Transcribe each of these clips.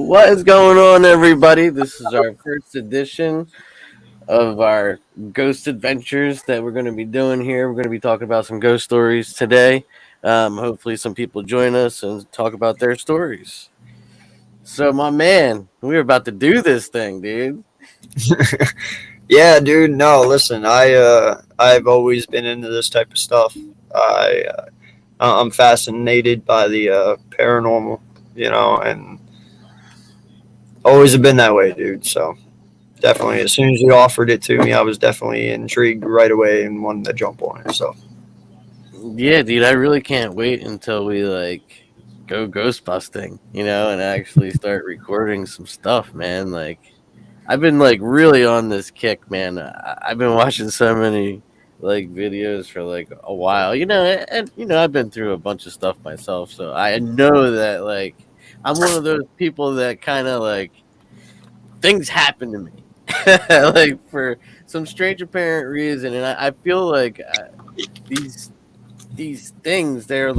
What is going on, everybody? This is our first edition of our ghost adventures that we're going to be doing here. We're going to be talking about some ghost stories today. Hopefully, some people join us and talk about their stories. So, my man, we're about to do this thing, dude. Yeah, dude. No, listen. I've always been into this type of stuff. I'm fascinated by the paranormal, and always have been that way, dude. So definitely, as soon as you offered it to me, I was definitely intrigued right away and wanted to jump on it. So Yeah, dude, I really can't wait until we go ghost busting, and actually start recording some stuff, man. I've been really on this kick, man. I've been watching so many videos for a while, and I've been through a bunch of stuff myself, so I know that I'm one of those people that kind of things happen to me, for some strange apparent reason, and I feel these these things they're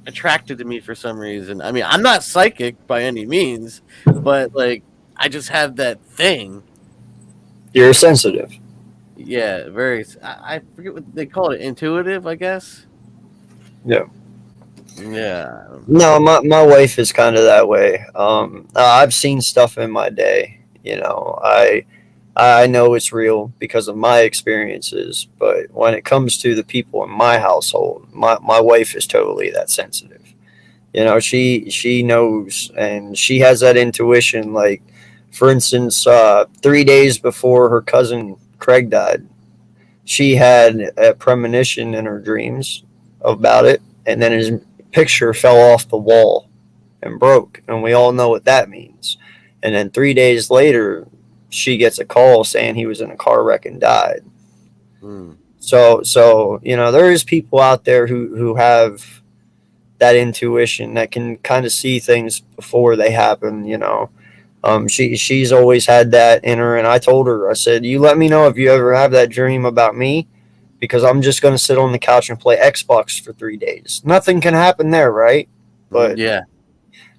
attracted to me for some reason. I mean, I'm not psychic by any means, but I just have that thing. you're sensitive. Yeah, very. I forget what they call it. Intuitive, I guess. Yeah. Yeah. No, my wife is kind of that way. I've seen stuff in my day. I know it's real because of my experiences, but when it comes to the people in my household, my wife is totally that sensitive. She knows and she has that intuition. Like, for instance, 3 days before her cousin Craig died, she had a premonition in her dreams about it, and then his picture fell off the wall and broke, and we all know what that means. And then 3 days later, she gets a call saying he was in a car wreck and died. Hmm. So there is people out there who have that intuition that can kind of see things before they happen. She's always had that in her, and I told her, I said, you let me know if you ever have that dream about me, because I'm just going to sit on the couch and play Xbox for 3 days. Nothing can happen there, right? But Yeah.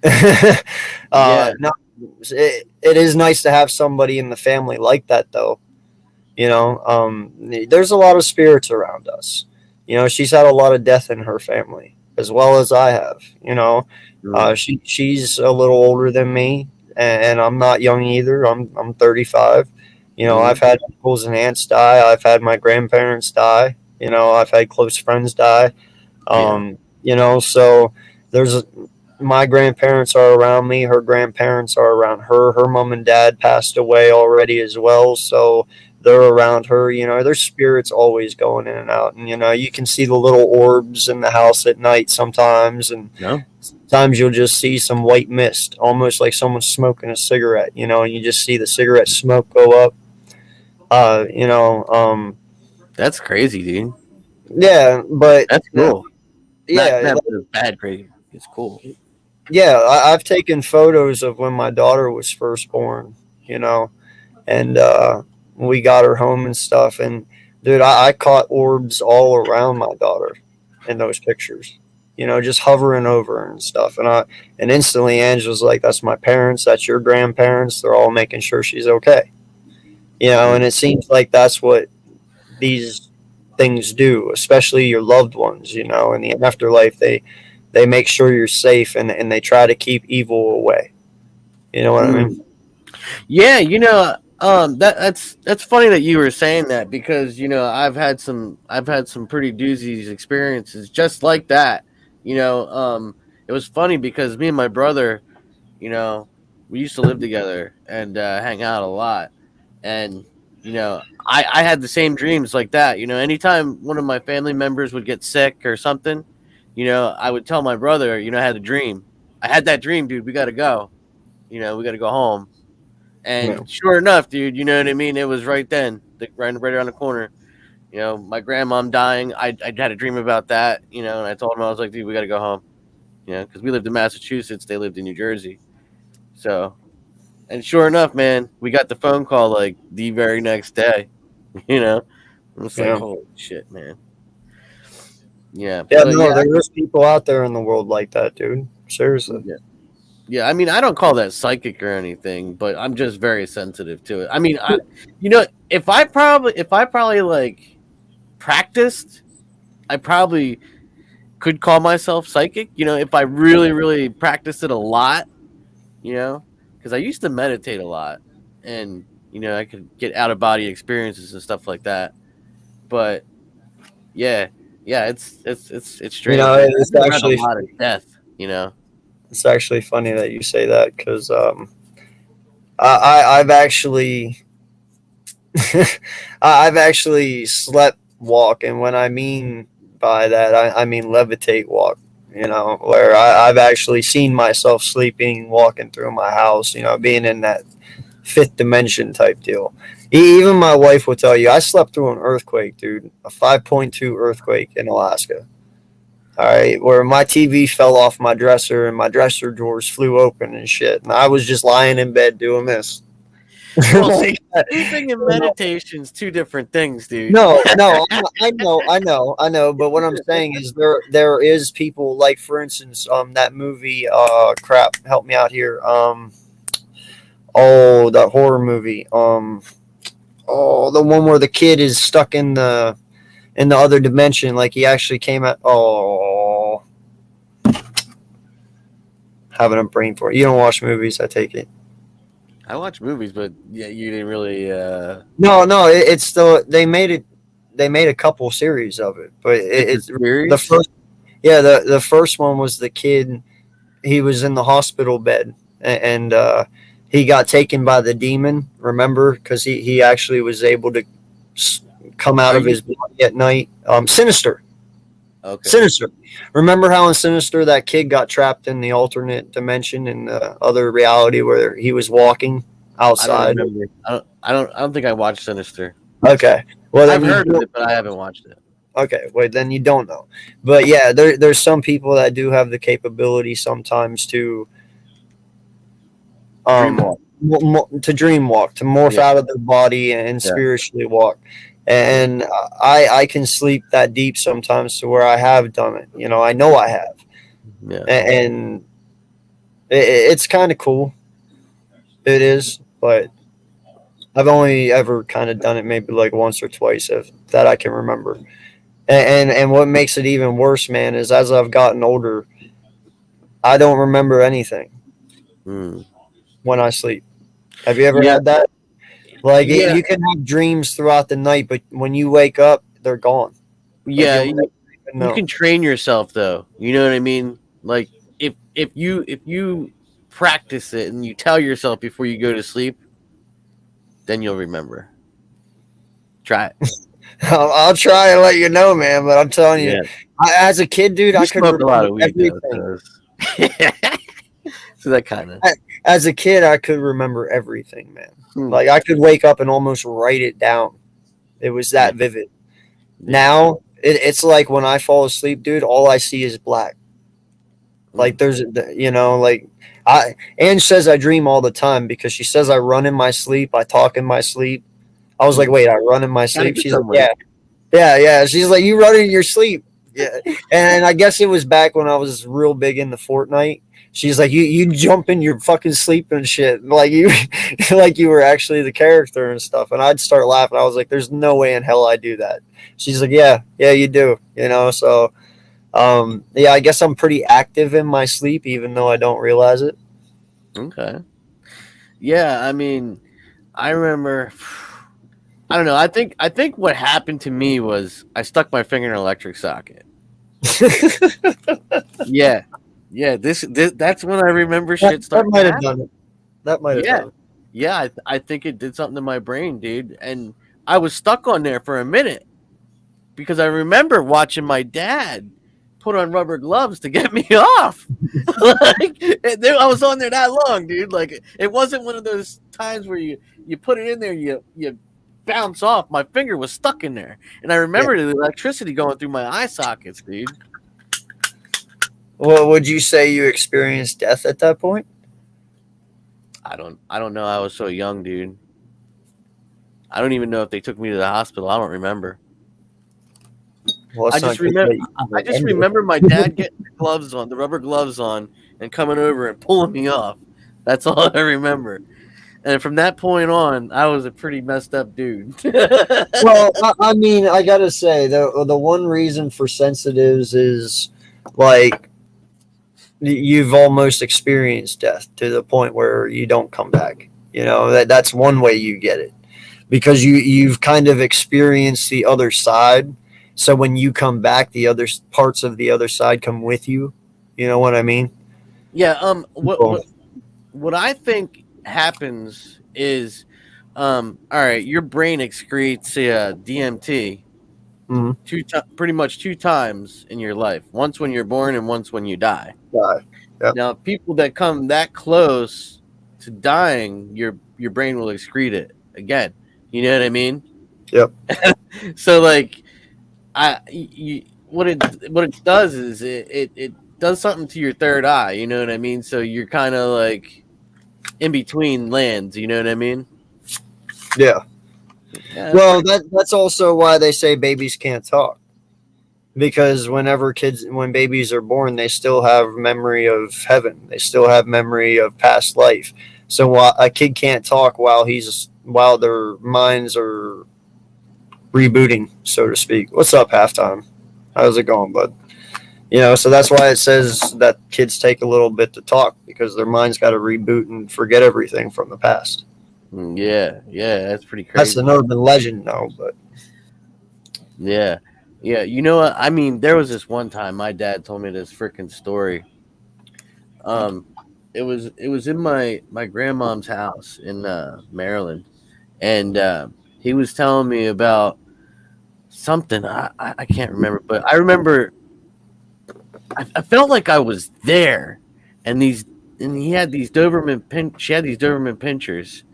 Yeah. no, it is nice to have somebody in the family like that, though. There's a lot of spirits around us. She's had a lot of death in her family, as well as I have. Hmm. She's a little older than me, and I'm not young either. I'm 35. Hmm. I've had uncles and aunts die. I've had my grandparents die. I've had close friends die. Yeah. So there's my grandparents are around me. Her grandparents are around her. Her mom and dad passed away already as well, so they're around her. Their spirits always going in and out, and you can see the little orbs in the house at night sometimes, and No. sometimes you'll just see some white mist, almost like someone's smoking a cigarette. And you just see the cigarette smoke go up. Uh, you know, um, That's crazy, dude. yeah, but That's cool. Not yeah, not bad crazy. It's cool. yeah, I've taken photos of when my daughter was first born, you know, and we got her home and stuff. And dude, I caught orbs all around my daughter in those pictures, just hovering over her and stuff. And instantly Angela's like, "That's my parents. That's your grandparents. They're all making sure she's okay." And Hmm. it seems like that's what these things do, especially your loved ones. In the afterlife, they make sure you're safe, and they try to keep evil away. You know what I mean? Yeah, that's funny that you were saying that because I've had some pretty doozies experiences just like that. It was funny because me and my brother, you know, we used to live together and hang out a lot, and I had the same dreams like that. Anytime one of my family members would get sick or something, I would tell my brother, I had a dream. I had that dream, dude. We got to go. We got to go home. Yeah. And sure enough, dude, you know what I mean? It was right then, right around the corner. My grandmom dying. I had a dream about that, and I told him, I was like, dude, we got to go home, because we lived in Massachusetts. They lived in New Jersey. So, and sure enough, man, we got the phone call the very next day, you know? I'm just like, Yeah. holy shit, man. Yeah. Yeah. But No, yeah, there's people out there in the world like that, dude. Seriously. yeah. Yeah, I mean, I don't call that psychic or anything, but I'm just very sensitive to it. I mean, you know, if I probably like practiced, I probably could call myself psychic. You know, if I really, really practiced it a lot, you know, because I used to meditate a lot, and you know, I could get out of body experiences and stuff like that. But yeah, yeah, it's You strange, know, man. I've it's been around a actually lot of death, you know. it's actually funny that you say that because I've actually I've actually slept walk, and when I mean by that, I mean levitate walk. You know, where I've actually seen myself sleeping, walking through my house. You know, being in that fifth dimension type deal. Even my wife will tell you, I slept through an earthquake, dude, a 5.2 earthquake in Alaska. All right, where my TV fell off my dresser and my dresser drawers flew open and shit, and I was just lying in bed doing this. Well, Like, sleeping and meditation's two different things, dude. no, no, I know. But what I'm saying is there is people like, for instance, that movie, crap, help me out here. Oh, that horror movie. Oh, the one where the kid is stuck in the other dimension, like he actually came out. Oh, having a brain for it. You don't watch movies, I take it. I watch movies, but yeah, you didn't really. No, no, it's the they made it. They made a couple series of it, but It's it's a the series. first. Yeah, the first one was the kid. He was in the hospital bed, and he got taken by the demon. Remember, because he actually was able to come out Are of you his body at night. Sinister. okay? Sinister. Remember how in Sinister that kid got trapped in the alternate dimension in the other reality where he was walking I don't outside? remember. I don't think I watched Sinister. Okay. Well, I've then you heard of don't. it, but I haven't watched it. Okay. Well, then you don't know. But yeah, there's some people that do have the capability sometimes to Dreamwalk. to dream walk, to morph Yeah, out of their body and yeah, spiritually walk. yeah, And I can sleep that deep sometimes to where I have done it. You know, I know I have, yeah. and it's kind of cool. It is, but I've only ever kind of done it maybe like once or twice if, that I can remember. And what makes it even worse, man, is as I've gotten older, I don't remember anything Mm. when I sleep. Have you ever Yeah, had that? Like yeah, you can have dreams throughout the night, but when you wake up, they're gone. Like yeah. you'll never even You know. can train yourself though. You know what I mean? Like if you practice it and you tell yourself before you go to sleep, then you'll remember. Try it. I'll try and let you know, man. But I'm telling you, Yeah. as a kid, dude, You I could smoke a lot remember of weed though, everything. so that kind of. As a kid, I could remember everything, man. Hmm. Like I could wake up and almost write it down. It was Yeah, that vivid. yeah. Now it's like when I fall asleep, dude, all I see is black. Hmm. Like there's, you know, like Ange says I dream all the time because she says I run in my sleep, I talk in my sleep. I was like, Hmm. wait, I run in my Gotta sleep? get She's like, somewhere. yeah, yeah. She's like, you run in your sleep. Yeah. And I guess it was back when I was real big into Fortnite. She's like, you jump in your fucking sleep and shit. Like you like you were actually the character and stuff. And I'd start laughing. I was like, there's no way in hell I do that. She's like, yeah, you do. You know, so yeah, I guess I'm pretty active in my sleep, even though I don't realize it. Okay. Yeah, I mean, I remember. I don't know. I think what happened to me was I stuck my finger in an electric socket. Yeah, yeah. This that's when I remember that, shit that starting to might have happen. done it. That might have Yeah, done it. yeah. I think it did something to my brain, dude. And I was stuck on there for a minute because I remember watching my dad put on rubber gloves to get me off. Like I was on there that long, dude. Like it wasn't one of those times where you put it in there, you bounce off. My finger was stuck in there, and I Yeah. remember the electricity going through my eye sockets, dude. Well, would you say you experienced death at that point? I don't know. I was so young, dude. I don't even know if they took me to the hospital. I don't remember. Well, I it's not just good remember. that you I just remember. remember my dad getting the gloves on, the rubber gloves on, and coming over and pulling me off. That's all I remember. And from that point on, I was a pretty messed up dude. Well, I mean, I gotta say the one reason for sensitives is like you've almost experienced death to the point where you don't come back. You know that's one way you get it because you've kind of experienced the other side. So when you come back, the other parts of the other side come with you. You know what I mean? Yeah. What So, what what I think happens is, all right, your brain excretes DMT mhm. pretty much two times in your life. Once when you're born and once when you die. Yeah. Yep. Now, people that come that close to dying, your brain will excrete it again. You know what I mean? Yep. So like, what it does is it does something to your third eye. You know what I mean? So you're kind of like in between lands. You know what I mean? Yeah. Yeah, that's Well, pretty. that's also why they say babies can't talk because when babies are born, they still have memory of heaven. They still have memory of past life. So while a kid can't talk while their minds are rebooting, so to speak. What's up, halftime? How's it going, bud? So that's why it says that kids take a little bit to talk because their mind's got to reboot and forget everything from the past. Yeah, yeah, that's pretty That's crazy. an urban legend, though. But Yeah, yeah. You know what? I mean, there was this one time my dad told me this freaking story. Um, it was in my grandmom's house in Maryland, and he was telling me about something. I can't remember, but I remember I felt like I was there, and he had these she had these Doberman pinchers,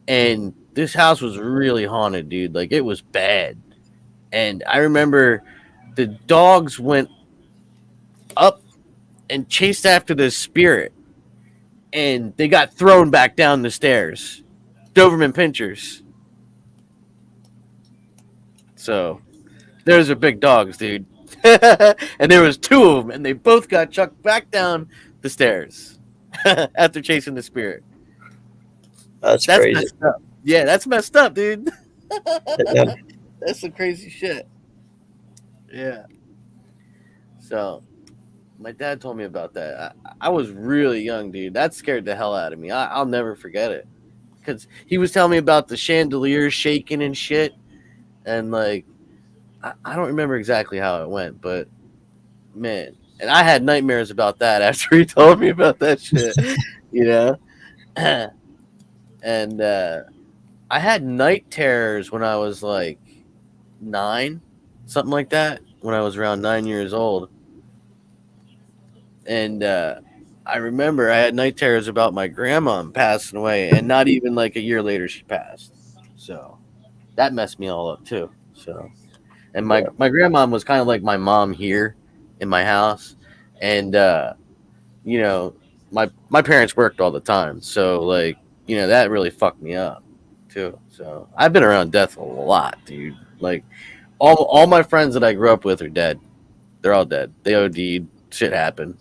and this house was really haunted, dude. Like it was bad, and I remember the dogs went up and chased after the spirit, and they got thrown back down the stairs. Doberman pinchers. So those are big dogs, dude. And there was two of them, and they both got chucked back down the stairs after chasing the spirit. that's That's crazy. messed up. Yeah, that's messed up, dude. Yeah. That's some crazy shit. Yeah. So my dad told me about that. I was really young, dude. That scared the hell out of me. I'll never forget it because he was telling me about the chandeliers shaking and shit, and like I don't remember exactly how it went, but man, and I had nightmares about that after he told me about that shit, you know. And I had night terrors when I was like 9, something like that, when I was around 9 years old. And I remember I had night terrors about my grandma passing away, and not even like a year later she passed. So that messed me all up too. So, and Yeah. my grandma was kind of like my mom here in my house, and you know, my parents worked all the time, so like that really fucked me up too. So I've been around death a lot, dude. Like all my friends that I grew up with are dead. They're all dead. They OD'd. Shit happened.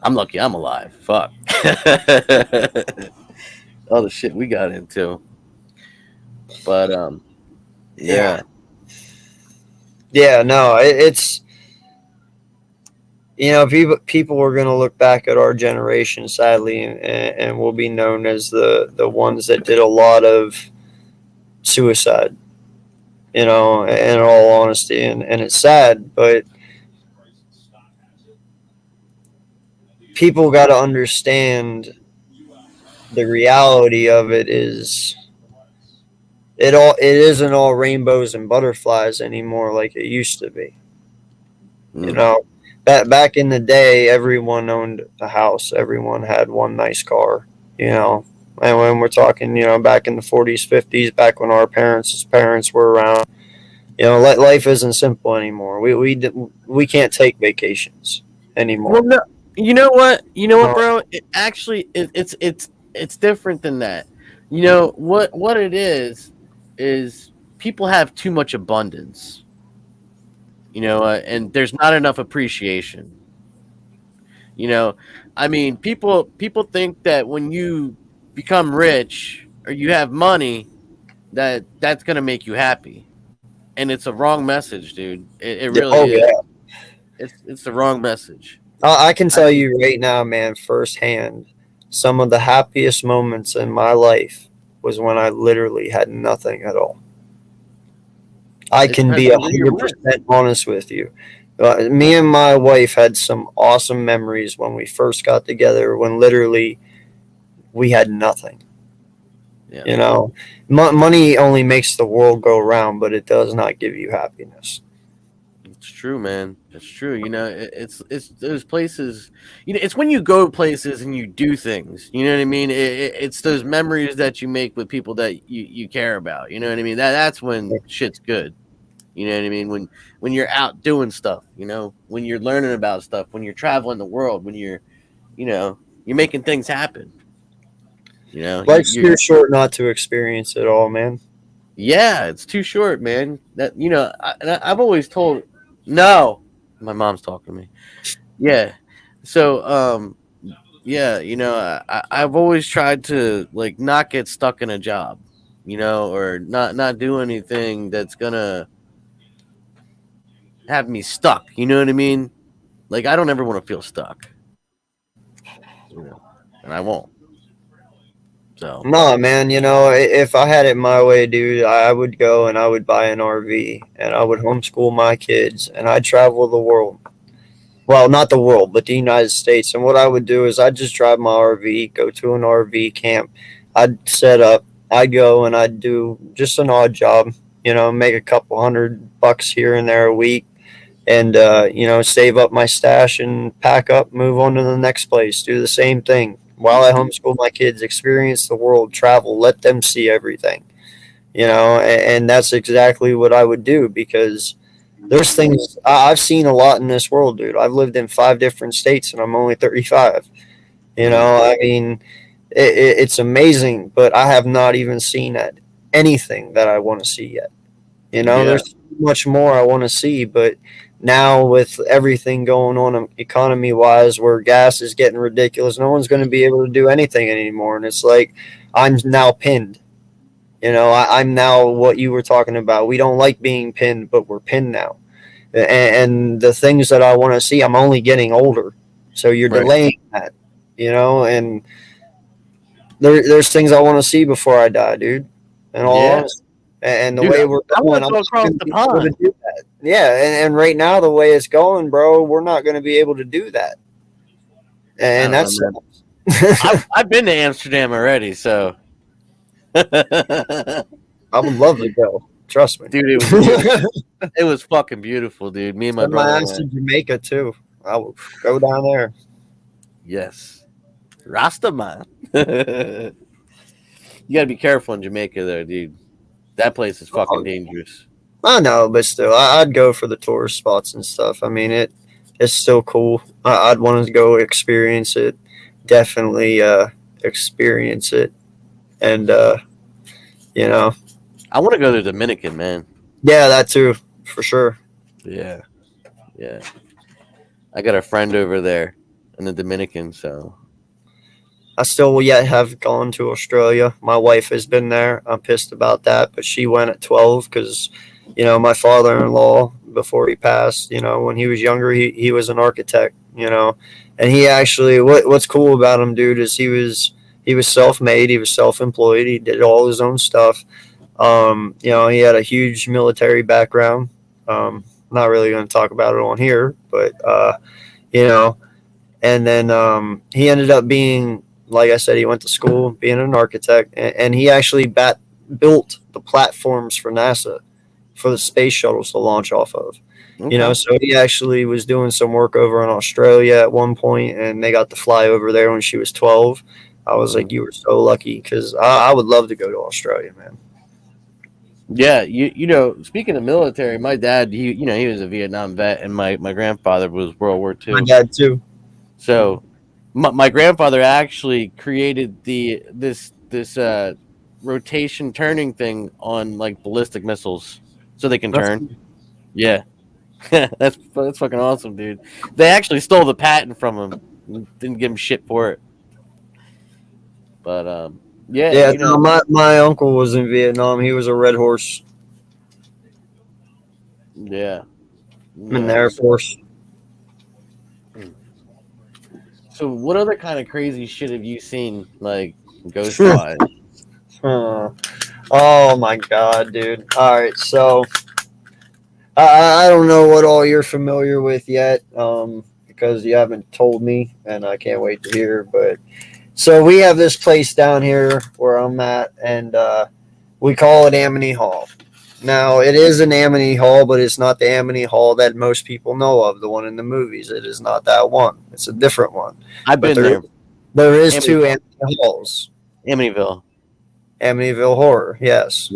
I'm lucky I'm alive. Fuck. All the shit we got into. But Yeah. yeah. Yeah. No, it's people are going to look back at our generation sadly, and we'll be known as the ones that did a lot of suicide. In all honesty, and it's sad, but people got to understand the reality of it is it isn't all rainbows and butterflies anymore like it used to be. You Mm. know, back in the day, everyone owned a house, everyone had one nice car. You know, and when we're talking, back in the 40s, 50s, back when our parents were around, life isn't simple anymore. We can't take vacations Well, anymore. no, you know what? You know what, No, bro? It actually, it's different than that. You know what it is people have too much abundance. and there's not enough appreciation. You know, I mean, people think that when you become rich or you have money, that's gonna make you happy, and it's a wrong message, dude. It really Oh is. yeah, It's the wrong message. I can I tell mean, you right now, man, firsthand, some of the happiest moments in my life was when I literally had nothing at all. I can be especially when you're 100% honest with you. Me and my wife had some awesome memories when we first got together, when literally we had nothing. yeah. You know, money only makes the world go round, but it does not give you happiness. It's true, man. It's true. It's those places. It's when you go places and you do things. You know what I mean? It's those memories that you make with people that you care about. You know what I mean? That's when shit's good. You know what I mean? When you're out doing stuff. When you're learning about stuff. When you're traveling the world. When you're making things happen. Life's You too short not to experience it all, man. Yeah, it's too short, man. I've always told. No, my mom's talking to me. Yeah. So, yeah, I've always tried to like not get stuck in a job, or not do anything that's gonna have me stuck. You know what I mean? Like I don't ever want to feel stuck, and I won't. So, No, man, if I had it my way, dude, I would go and I would buy an RV and I would homeschool my kids and I'd travel the world. Well, not the world, but the United States. And what I would do is I'd just drive my RV, go to an RV camp. I'd set up, I'd go and I'd do just an odd job, make a couple $100 here and there a week and, save up my stash and pack up, move on to the next place, do the same thing while I homeschool my kids, experience the world, travel, let them see everything, and that's exactly what I would do because there's things I've seen a lot in this world, dude. I've lived in 5 different states and I'm only 35. mhm. I mean, it's amazing, but I have not even seen anything that I want to see yet. Yeah, There's so much more I want to see, but now with everything going on economy wise, where gas is getting ridiculous, no one's going to be able to do anything anymore. And it's like I'm now pinned. I'm now what you were talking about. We don't like being pinned, but we're pinned now. And the things that I want to see, I'm only getting older. So you're right. delaying that, and there's things I want to see before I die, dude. In all Yeah, honesty. And the dude, way we're I going, want to I'm go not across going to the be able to pond. do that. Yeah, and right now the way it's going, bro, we're not going to be able to do that. I And don't know, that's man. I've been to Amsterdam already, so dude, I would love to go. Trust me. it was fucking beautiful, dude. Me and my Send my brother ass to went. Jamaica too. I will go down there. Yes, Rastaman. You gotta be careful in Jamaica, though, dude. That place is fucking Oh, dangerous. I know, but still, I'd go for the tourist spots and stuff. I mean, it's still cool. I'd want to go experience it. Definitely experience it, and you know, I want to go to Dominican, man. yeah, that too, for sure. Yeah, yeah. I got a friend over there in the Dominican, so I still yet have gone to Australia. My wife has been there. I'm pissed about that, but she went at 12 because, my father-in-law before he passed, when he was younger, he was an architect, and he actually what's cool about him, dude, is he was self-made, he was self-employed, he did all his own stuff. He had a huge military background. Not really going to talk about it on here, but you know, and then he ended up being, like I said, he went to school being an architect, and he actually built the platforms for NASA for the space shuttles to launch off of. okay. So he actually was doing some work over in Australia at one point, and they got to fly over there when she was 12. I was Mhm. like, you were so lucky because I would love to go to Australia, man. Yeah, speaking of military, my dad, he was a Vietnam vet, and my grandfather was World War My II. dad too. So, my grandfather actually created this rotation turning thing on like ballistic missiles, so they can That's turn. cool. Yeah, That's fucking awesome, dude. They actually stole the patent from him. Didn't give him shit for it. But yeah, Yeah, you no, know, my uncle was in Vietnam. He was a Red Horse yeah, in the yeah. Air Force. So, what other kind of crazy shit have you seen, like ghost wise? Huh. Oh my god, dude. All right, so I don't know what all you're familiar with yet, because you haven't told me, and I can't wait to hear. But so we have this place down here where I'm at, and we call it Amity Hall. Now it is an Amity Hall, but it's not the Amity Hall that most people know of, the one in the movies. It is not that one. It's a different one. I've But been there, there is two Amityville. Amity Halls. Amityville. Amityville Horror, yes.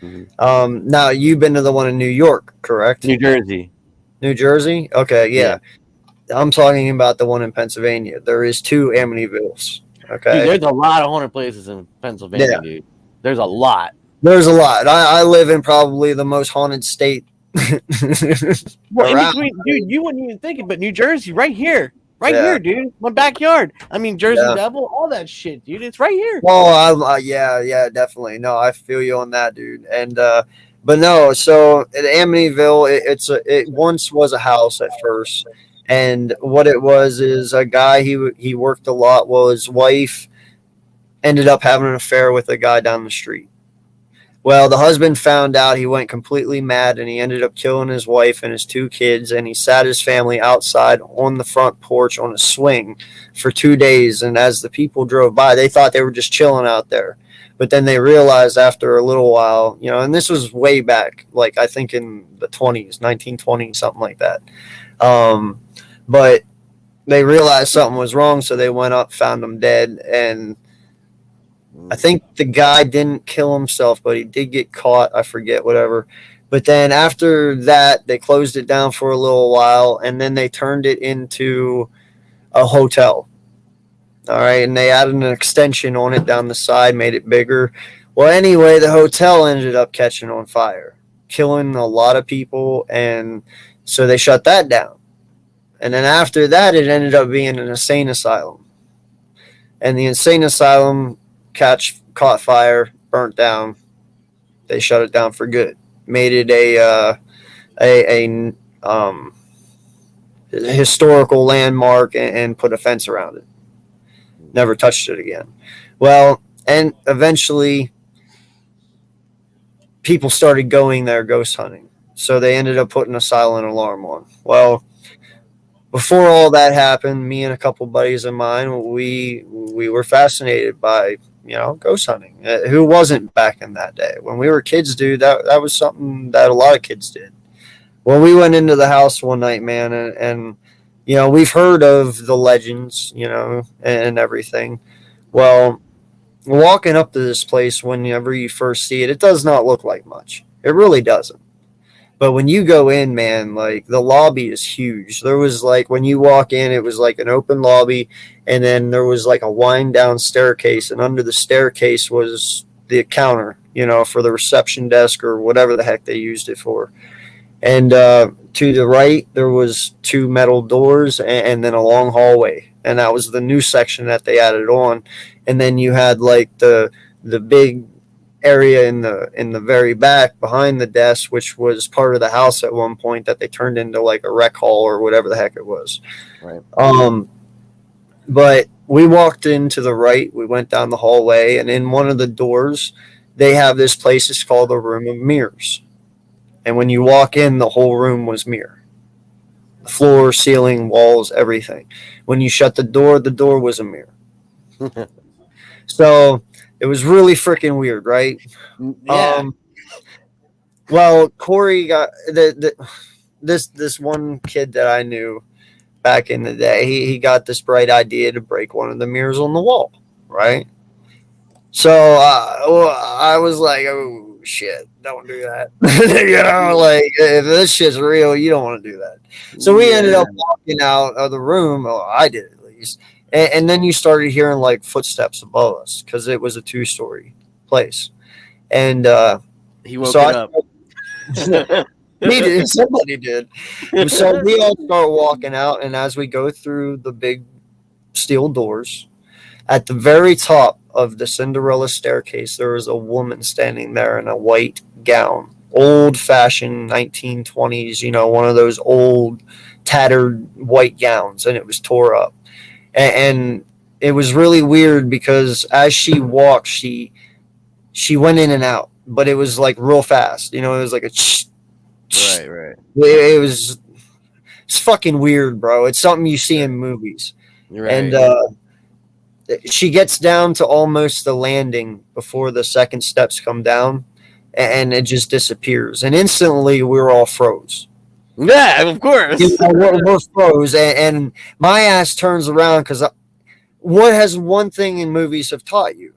Mhm. Now you've been to the one in New York, correct? New Jersey. New Jersey? Okay, Yeah, yeah. I'm talking about the one in Pennsylvania. There is two Amityvilles. dude. Okay. There's a lot of haunted places in Pennsylvania, Yeah. dude. There's a lot. There's a lot. I live in probably the most haunted state Well, in around. between, dude, you wouldn't even think it, but New Jersey, right here, Yeah. dude, my backyard. I mean, Jersey Yeah. Devil, all that shit, dude. It's right here. Oh, yeah, definitely. No, I feel you on that, dude. And but no, so at Amityville, it once was a house at first, and what it was is a guy he worked a lot. Well, his wife ended up having an affair with a guy down the street. Well, the husband found out. He went completely mad, and he ended up killing his wife and his two kids. And he sat his family outside on the front porch on a swing for 2 days. And as the people drove by, they thought they were just chilling out there. But then they realized after a little while, and this was way back, like I think in the 20s, 1920s, something like that. But they realized something was wrong, so they went up, found him dead, and I think the guy didn't kill himself, but he did get caught. I forget, whatever. But then after that, they closed it down for a little while, and then they turned it into a hotel. All right, and they added an extension on it down the side, made it bigger. Well, anyway, the hotel ended up catching on fire, killing a lot of people, and so they shut that down. And then after that, it ended up being an insane asylum. And the insane asylum caught fire, burnt down. They shut it down for good. Made it a historical landmark and put a fence around it. Never touched it again. Well, and eventually people started going there ghost hunting. So they ended up putting a silent alarm on. Well, before all that happened, me and a couple buddies of mine, we were fascinated by ghost hunting. Who wasn't back in that day? When we were kids, dude, that was something that a lot of kids did. Well, we went into the house one night, man, and we've heard of the legends, and everything. Well, walking up to this place, whenever you first see it, it does not look like much. It really doesn't. But when you go in, man, like the lobby is huge. There was like when you walk in, it was like an open lobby, and then there was like a wind down staircase, and under the staircase was the counter, for the reception desk or whatever the heck they used it for. And to the right, there was two metal doors and then a long hallway, and that was the new section that they added on. And then you had like the big area in the very back behind the desk, which was part of the house at one point that they turned into like a rec hall or whatever the heck it was. Right. But we walked into the right, we went down the hallway, and in one of the doors, they have this place. It's called the Room of Mirrors. And when you walk in, the whole room was mirror. The floor, ceiling, walls, everything. When you shut the door was a mirror. So it was really freaking weird, right? Yeah. Well, Corey got this one kid that I knew back in the day. He got this bright idea to break one of the mirrors on the wall, right? So I was like, oh shit, don't do that. Like if this shit's real, you don't want to do that. So we ended up walking out of the room. Oh, I did at least. And then you started hearing like footsteps above us because it was a 2-story place. And he woke so it up. He did. Somebody did. So we all start walking out, and as we go through the big steel doors, at the very top of the Cinderella staircase, there was a woman standing there in a white gown, old fashioned 1920s, one of those old tattered white gowns, and it was tore up. And it was really weird because as she walked, she went in and out, but it was like real fast. It was like a Right. it was it's fucking weird, bro. It's something you see in movies. Right. And she gets down to almost the landing before the second steps come down, and it just disappears. And instantly, we're all froze. Yeah, of course. We're froze, and my ass turns around because what has one thing in movies have taught you?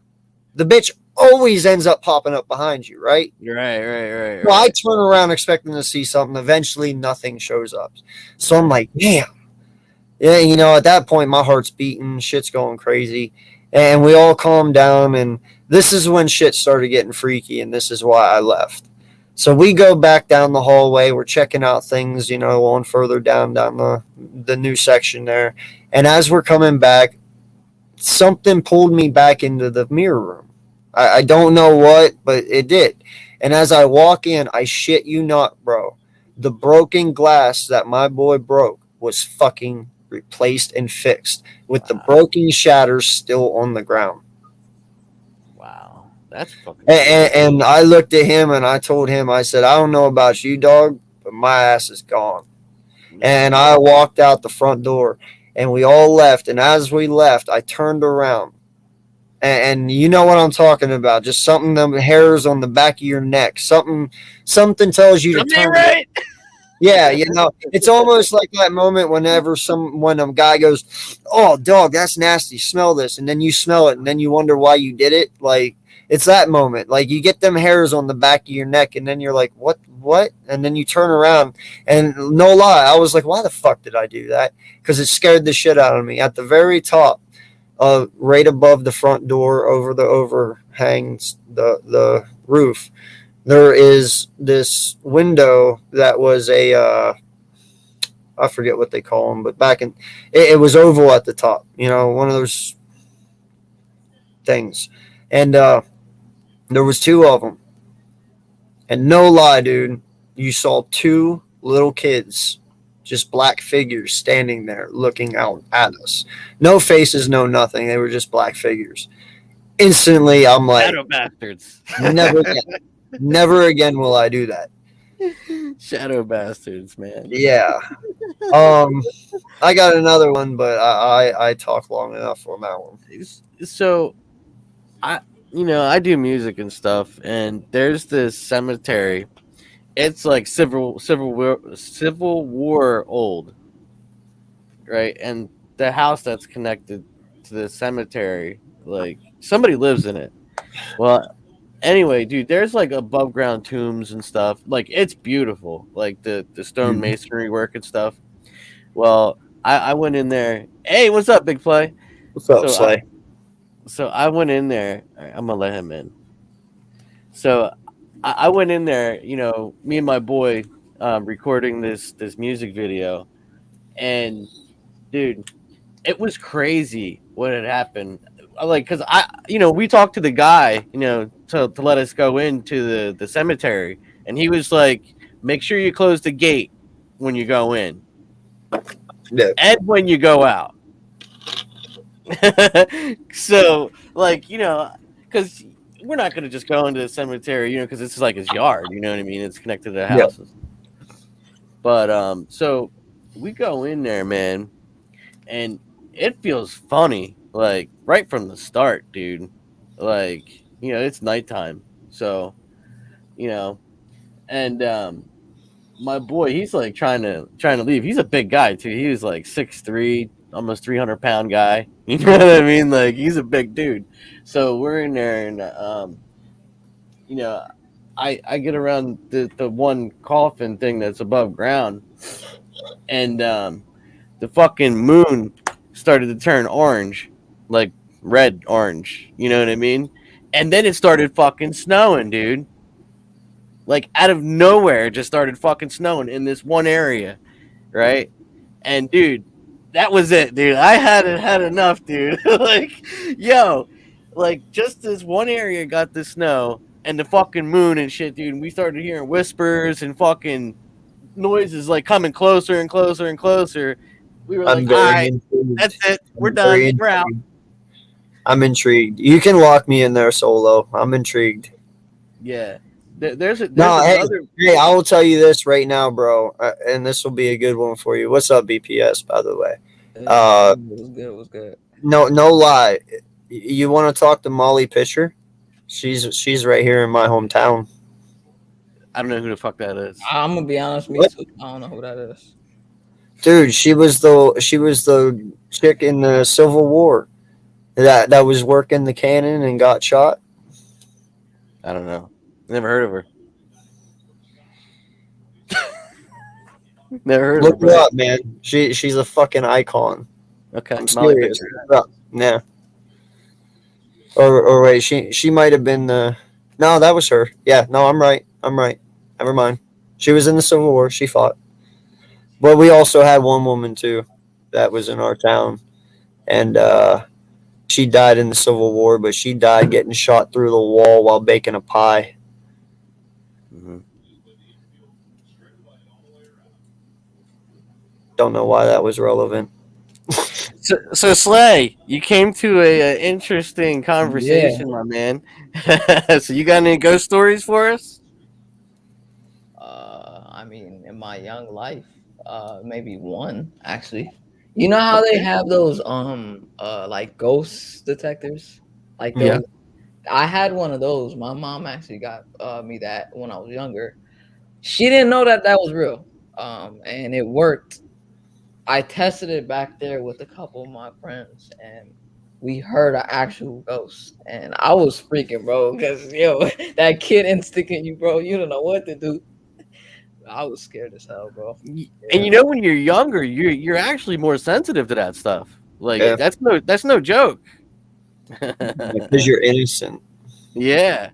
The bitch always ends up popping up behind you, right? Right. Well, I turn around expecting to see something. Eventually, nothing shows up. So I'm like, damn. Yeah, at that point, my heart's beating, shit's going crazy, and we all calm down. And this is when shit started getting freaky, and this is why I left. So we go back down the hallway. We're checking out things, going further down the new section there. And as we're coming back, something pulled me back into the mirror room. I don't know what, but it did. And as I walk in, I shit you not, bro, the broken glass that my boy broke was fucking replaced and fixed with the broken shatters still on the ground. Wow. That's fucking and I looked at him and I told him, I said, I don't know about you, dog, but my ass is gone. And I walked out the front door and we all left. And as we left, I turned around. And you know what I'm talking about. Just something, the hairs on the back of your neck. Something tells you to turn. Right. Yeah, it's almost like that moment when a guy goes, "Oh, dog, that's nasty. Smell this," and then you smell it, and then you wonder why you did it. Like it's that moment. Like you get them hairs on the back of your neck, and then you're like, "What? And then you turn around, and no lie, I was like, "Why the fuck did I do that?" Because it scared the shit out of me. At the very top, right above the front door, over the overhangs, the roof. There is this window that was I forget what they call them, but it was oval at the top, one of those things. And there was two of them. And no lie, dude, you saw two little kids, just black figures standing there looking out at us. No faces, no nothing. They were just black figures. Instantly, I'm like, shadow bastards. Never again. Never again will I do that. Shadow bastards, man. Yeah. I got another one, but I talk long enough on that one. So, I do music and stuff, and there's this cemetery. It's like Civil War old, right? And the house that's connected to the cemetery, like somebody lives in it. Well, anyway, dude, there's like above ground tombs and stuff. Like it's beautiful, like the stone masonry work and stuff. Well, I went in there. Hey, what's up, Big Play? What's up, Slay? So I went in there. I'm gonna let him in. So I went in there. Me and my boy recording this music video, and dude, it was crazy what had happened. Like, cause we talked to the guy, to let us go into the cemetery, and he was like, "Make sure you close the gate when you go in, and when you go out." So, like, because we're not gonna just go into the cemetery, because it's like his yard. You know what I mean? It's connected to the houses. Yep. But so we go in there, man, and it feels funny. Like right from the start, dude. Like, it's nighttime. So, and my boy, he's like trying to leave. He's a big guy too. He was like 6'3", almost 300-pound guy. You know what I mean? Like he's a big dude. So we're in there, and I get around the one coffin thing that's above ground, and the fucking moon started to turn orange. Like red orange, you know what I mean? And then it started fucking snowing, dude. Like out of nowhere, it just started fucking snowing in this one area, right? And dude, that was it, dude. I hadn't had enough, dude. Like, yo, like just this one area got the snow and the fucking moon and shit, dude. And we started hearing whispers and fucking noises like coming closer and closer and closer. We were I'm like, all very right, intrigued. that's it. We're I'm done. very We're out. intrigued. I'm intrigued. You can lock me in there solo. I'm intrigued. Yeah. There's No, hey, another. hey, I will tell you this right now, bro, and this will be a good one for you. What's up, BPS? By the way, It was good. It was good. no lie. You want to talk to Molly Pitcher? She's right here in my hometown. I don't know who the fuck that is. I'm gonna be honest, me What? too. I don't know who that is. Dude, she was the chick in the Civil War that was working the cannon and got shot. I don't know. Never heard of her. Never heard Look of her her. up, man. She's a fucking icon. Okay. I'm Molly serious. Pitcher. Look up. Yeah. Or wait, she might have been the. No, that was her. Yeah, no, I'm right. Never mind. She was in the Civil War. She fought. But we also had one woman too, that was in our town, and she died in the Civil War. But she died getting shot through the wall while baking a pie. Mm-hmm. Don't know why that was relevant. So Slay, you came to a interesting conversation, my man. So you got any ghost stories for us? I mean, in my young life, maybe one actually. You know how they have those like ghost detectors, like those. Yeah. I had one of those. My mom actually got me that when I was younger. She didn't know that was real, and it worked. I tested it back there with a couple of my friends, and we heard an actual ghost. And I was freaking, bro, because yo, that kid instinct in you, bro, you don't know what to do. I was scared as hell, bro. And you know when you're younger, you're actually more sensitive to that stuff. Like Yeah. that's no joke. Because you're innocent. Yeah.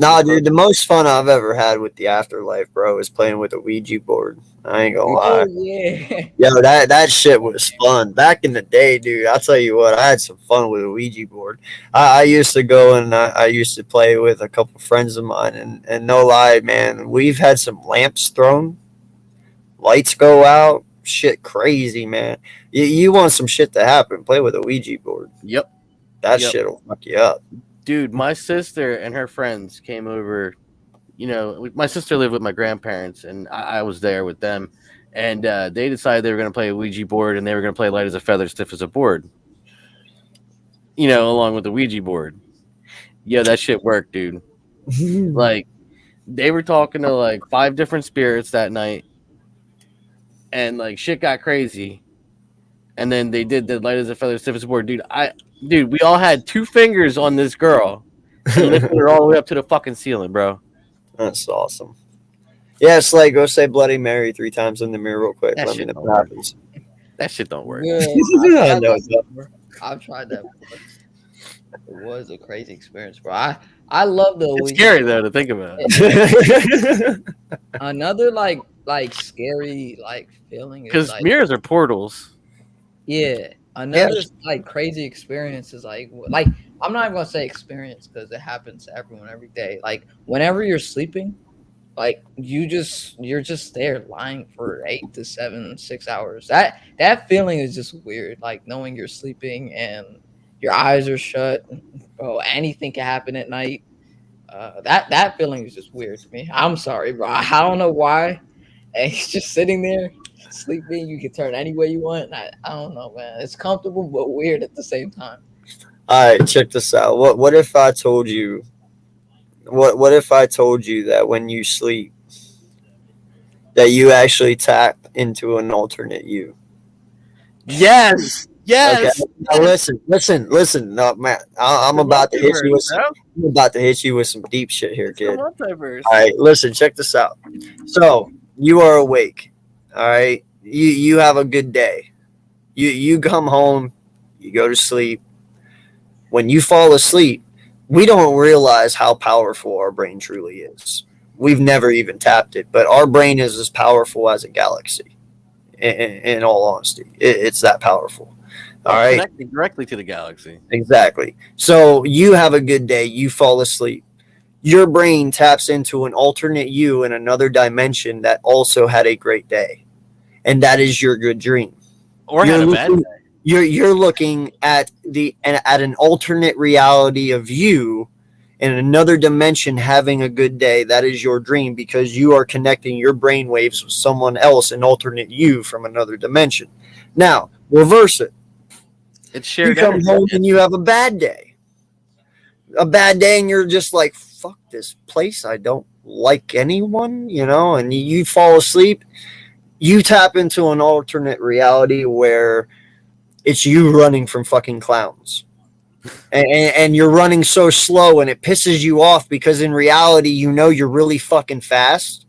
Nah, dude, the most fun I've ever had with the afterlife, bro, is playing with a Ouija board. I ain't gonna lie. Oh yeah. Yo, that shit was fun. Back in the day, dude, I'll tell you what, I had some fun with a Ouija board. I used to go and I used to play with a couple friends of mine, and no lie, man, we've had some lamps thrown, lights go out, shit crazy, man. You want some shit to happen, play with a Ouija board. Yep. That Yep. shit'll fuck you up. Dude, my sister and her friends came over. You know, my sister lived with my grandparents, and I was there with them. And they decided they were going to play a Ouija board, and they were going to play light as a feather, stiff as a board. You know, along with the Ouija board. Yeah, that shit worked, dude. Like, they were talking to like 5 different spirits that night, and like shit got crazy. And then they did the light as a feather, stiff as a board, dude. We all had 2 fingers on this girl and lifted her all the way up to the fucking ceiling, bro. That's awesome. Yeah, Slay, go say Bloody Mary 3 times in the mirror real quick. That Let me shit know don't what work. happens. That shit don't work. Good. I know it's up. I've tried that before. It was a crazy experience, bro. I love the It's Ouija scary board. though to think about. Another like scary like feeling is Because like mirrors are portals. yeah. Another like crazy experience is like I'm not even gonna say experience because it happens to everyone every day. Like whenever you're sleeping, like you're just there lying for 8 to 7, 6 hours. That feeling is just weird. Like knowing you're sleeping and your eyes are shut. Bro, anything can happen at night. That feeling is just weird to me. I'm sorry, bro. I don't know why. And he's just sitting there sleeping. You can turn any way you want. I don't know, man. It's comfortable but weird at the same time. All right, check this out. What if I told you? What if I told you that when you sleep, that you actually tap into an alternate you? Yes. Yes. Okay. Now listen. No, man, I'm about to hit you with some. I'm about to hit you with some deep shit here, kid. Multiverse. All right, listen, check this out. So you are awake. All right, you have a good day. You come home, you go to sleep. When you fall asleep, we don't realize how powerful our brain truly is. We've never even tapped it, but our brain is as powerful as a galaxy. In all honesty, it's that powerful. All right, connecting directly to the galaxy. exactly. So you have a good day, you fall asleep. Your brain taps into an alternate you in another dimension that also had a great day, and that is your good dream. Or You're had a bad looking, day. you're looking at an alternate reality of you in another dimension having a good day. That is your dream because you are connecting your brain waves with someone else, an alternate you from another dimension. Now, reverse it. It's You shared come energy. home and you have a bad day. A bad day, and you're just like, fuck this place. I don't like anyone, and you fall asleep. You tap into an alternate reality where it's you running from fucking clowns. And you're running so slow and it pisses you off because in reality, you're really fucking fast.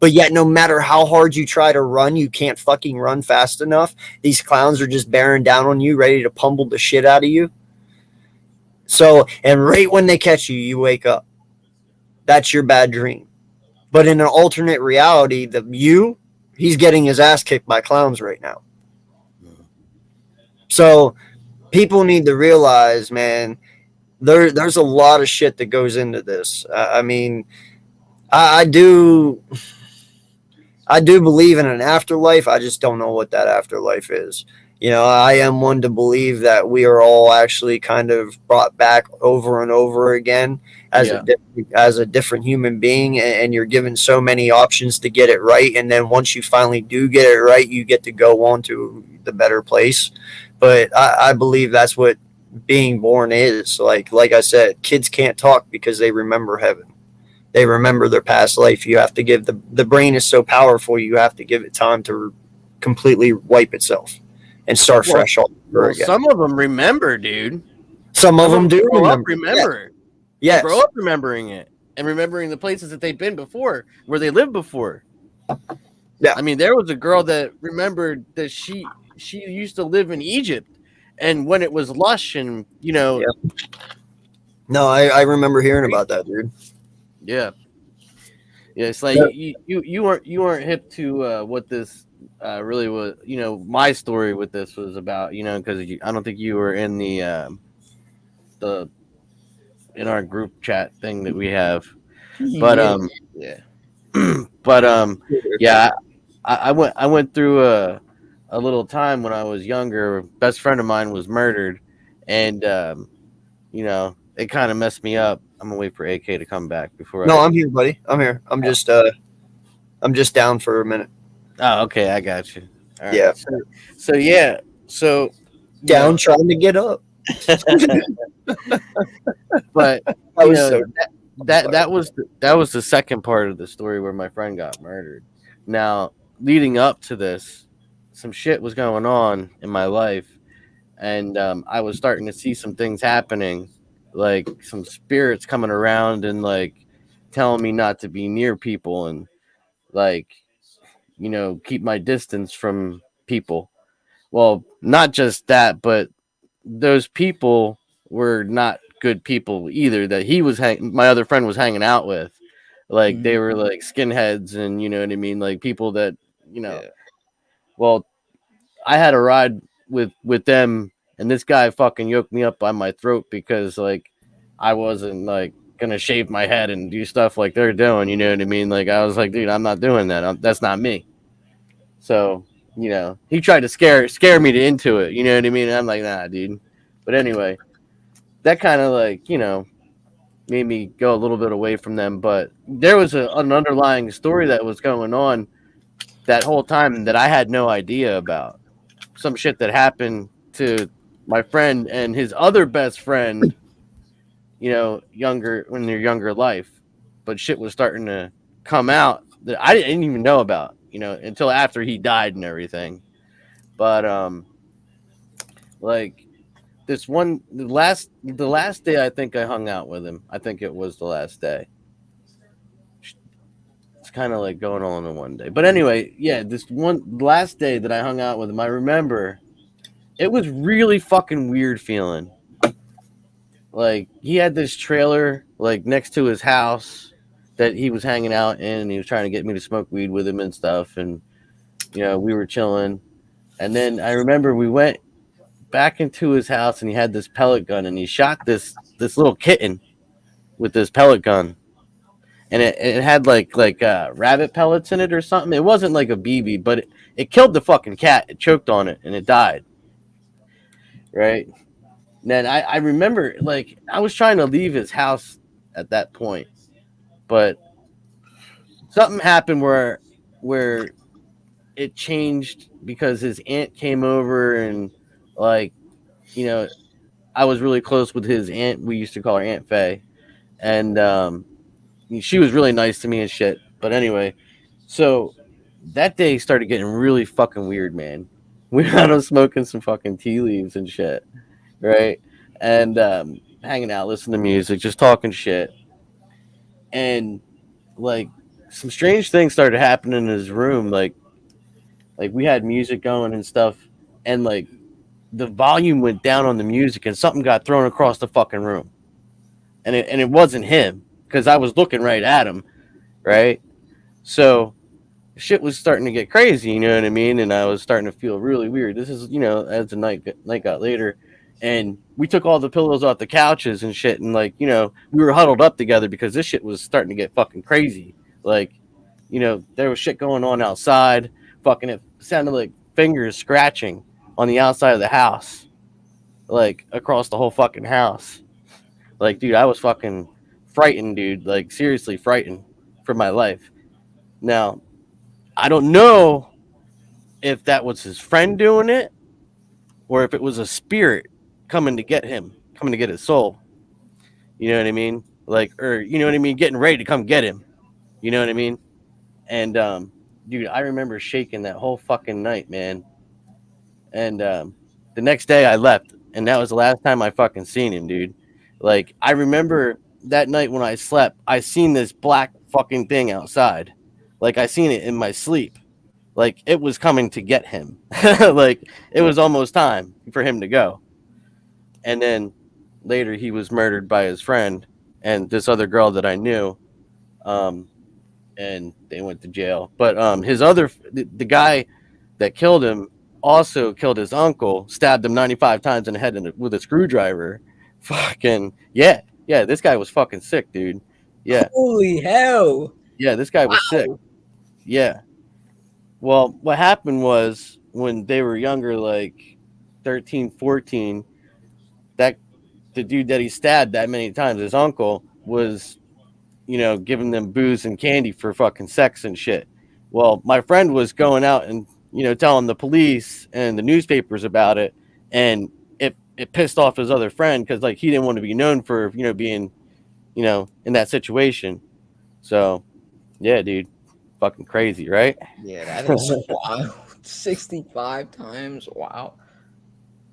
But yet, no matter how hard you try to run, you can't fucking run fast enough. These clowns are just bearing down on you, ready to pummel the shit out of you. So, and right when they catch you, you wake up. That's your bad dream. But in an alternate reality, he's getting his ass kicked by clowns right now. So people need to realize, man, there's a lot of shit that goes into this. I mean, I do believe in an afterlife. I just don't know what that afterlife is. I am one to believe that we are all actually kind of brought back over and over again as a different human being, and you're given so many options to get it right. And then once you finally do get it right, you get to go on to the better place. But I believe that's what being born is. Like I said, kids can't talk because they remember heaven. They remember their past life. You have to give the brain is so powerful. You have to give it time to completely wipe itself and start fresh all over again. Some of them remember, dude. Some of them do remember. Yeah. They grow up remembering it and remembering the places that they've been before, where they lived before. Yeah. I mean, there was a girl that remembered that she used to live in Egypt, and when it was lush and Yeah. No, I remember hearing about that, dude. Yeah, it's like you weren't hip to what this really was. My story with this was about. Because I don't think you were in the in our group chat thing that we have. But yeah. But yeah, I went through a little time when I was younger. A best friend of mine was murdered, and it kind of messed me up. I'm gonna wait for AK to come back before. No, I'm here, buddy. I'm here. I'm just down for a minute. Oh, okay, I got you. All right. Yeah. So down trying to get up. But that was the second part of the story where my friend got murdered. Now, leading up to this, some shit was going on in my life, and I was starting to see some things happening, like some spirits coming around and like telling me not to be near people and like keep my distance from people. Well, not just that, but those people were not good people either that my other friend was hanging out with. Like they were like skinheads and you know what I mean, like people that well, I had a ride with them, and this guy fucking yoked me up by my throat because like I wasn't like gonna shave my head and do stuff like they're doing, you know what I mean? Like I was like, dude, I'm not doing that. That's not me. So he tried to scare me into it, you know what I mean? And I'm like, nah, dude. But anyway, that kind of like made me go a little bit away from them. But there was an underlying story that was going on that whole time that I had no idea about. Some shit that happened to my friend and his other best friend, younger when they're younger life, but shit was starting to come out that I didn't even know about, until after he died and everything. But like this one, the last day I think I hung out with him. I think it was the last day. It's kind of like going on in one day. But anyway, yeah, this one last day that I hung out with him, I remember it was really fucking weird feeling. like he had this trailer like next to his house that he was hanging out in, and he was trying to get me to smoke weed with him and stuff, and we were chilling. And then I remember we went back into his house, and he had this pellet gun, and he shot this little kitten with this pellet gun, and it had like rabbit pellets in it or something. It wasn't like a BB, but it killed the fucking cat. It choked on it and it died. Right. And then I remember like I was trying to leave his house at that point, but something happened where it changed because his aunt came over, and like you know I was really close with his aunt. We used to call her Aunt Faye, and she was really nice to me and shit. But anyway, so that day started getting really fucking weird, man. We were out smoking some fucking tea leaves and shit, right? And hanging out, listening to music, just talking shit. And like some strange things started happening in his room. Like we had music going and stuff, and like the volume went down on the music, and something got thrown across the fucking room. And it wasn't him because I was looking right at him, right? So shit was starting to get crazy, you know what I mean? And I was starting to feel really weird. This is, as the night got later, and we took all the pillows off the couches and shit, and like, we were huddled up together because this shit was starting to get fucking crazy. Like, there was shit going on outside. Fucking, it sounded like fingers scratching on the outside of the house, like across the whole fucking house. Like, dude, I was fucking frightened, dude. Like, seriously frightened for my life. Now, I don't know if that was his friend doing it or if it was a spirit coming to get him, coming to get his soul. You know what I mean? Like, or, you know what I mean? Getting ready to come get him. You know what I mean? And, dude, I remember shaking that whole fucking night, man. And the next day I left, and that was the last time I fucking seen him, dude. Like, I remember that night when I slept, I seen this black fucking thing outside. Like, I seen it in my sleep. Like, it was coming to get him. Like, it was almost time for him to go. And then later he was murdered by his friend and this other girl that I knew. And they went to jail. But the guy that killed him also killed his uncle, stabbed him 95 times in the head with a screwdriver. Fucking, yeah. Yeah, this guy was fucking sick, dude. Yeah. Holy hell. Yeah, this guy was sick. Yeah. Well, what happened was when they were younger, like 13, 14, that the dude that he stabbed that many times, his uncle, was, giving them booze and candy for fucking sex and shit. Well, my friend was going out and, telling the police and the newspapers about it, and it pissed off his other friend because, like, he didn't want to be known for, being, in that situation. So, yeah, dude. Fucking crazy, right? Yeah, that is wild. 65 times. Wow.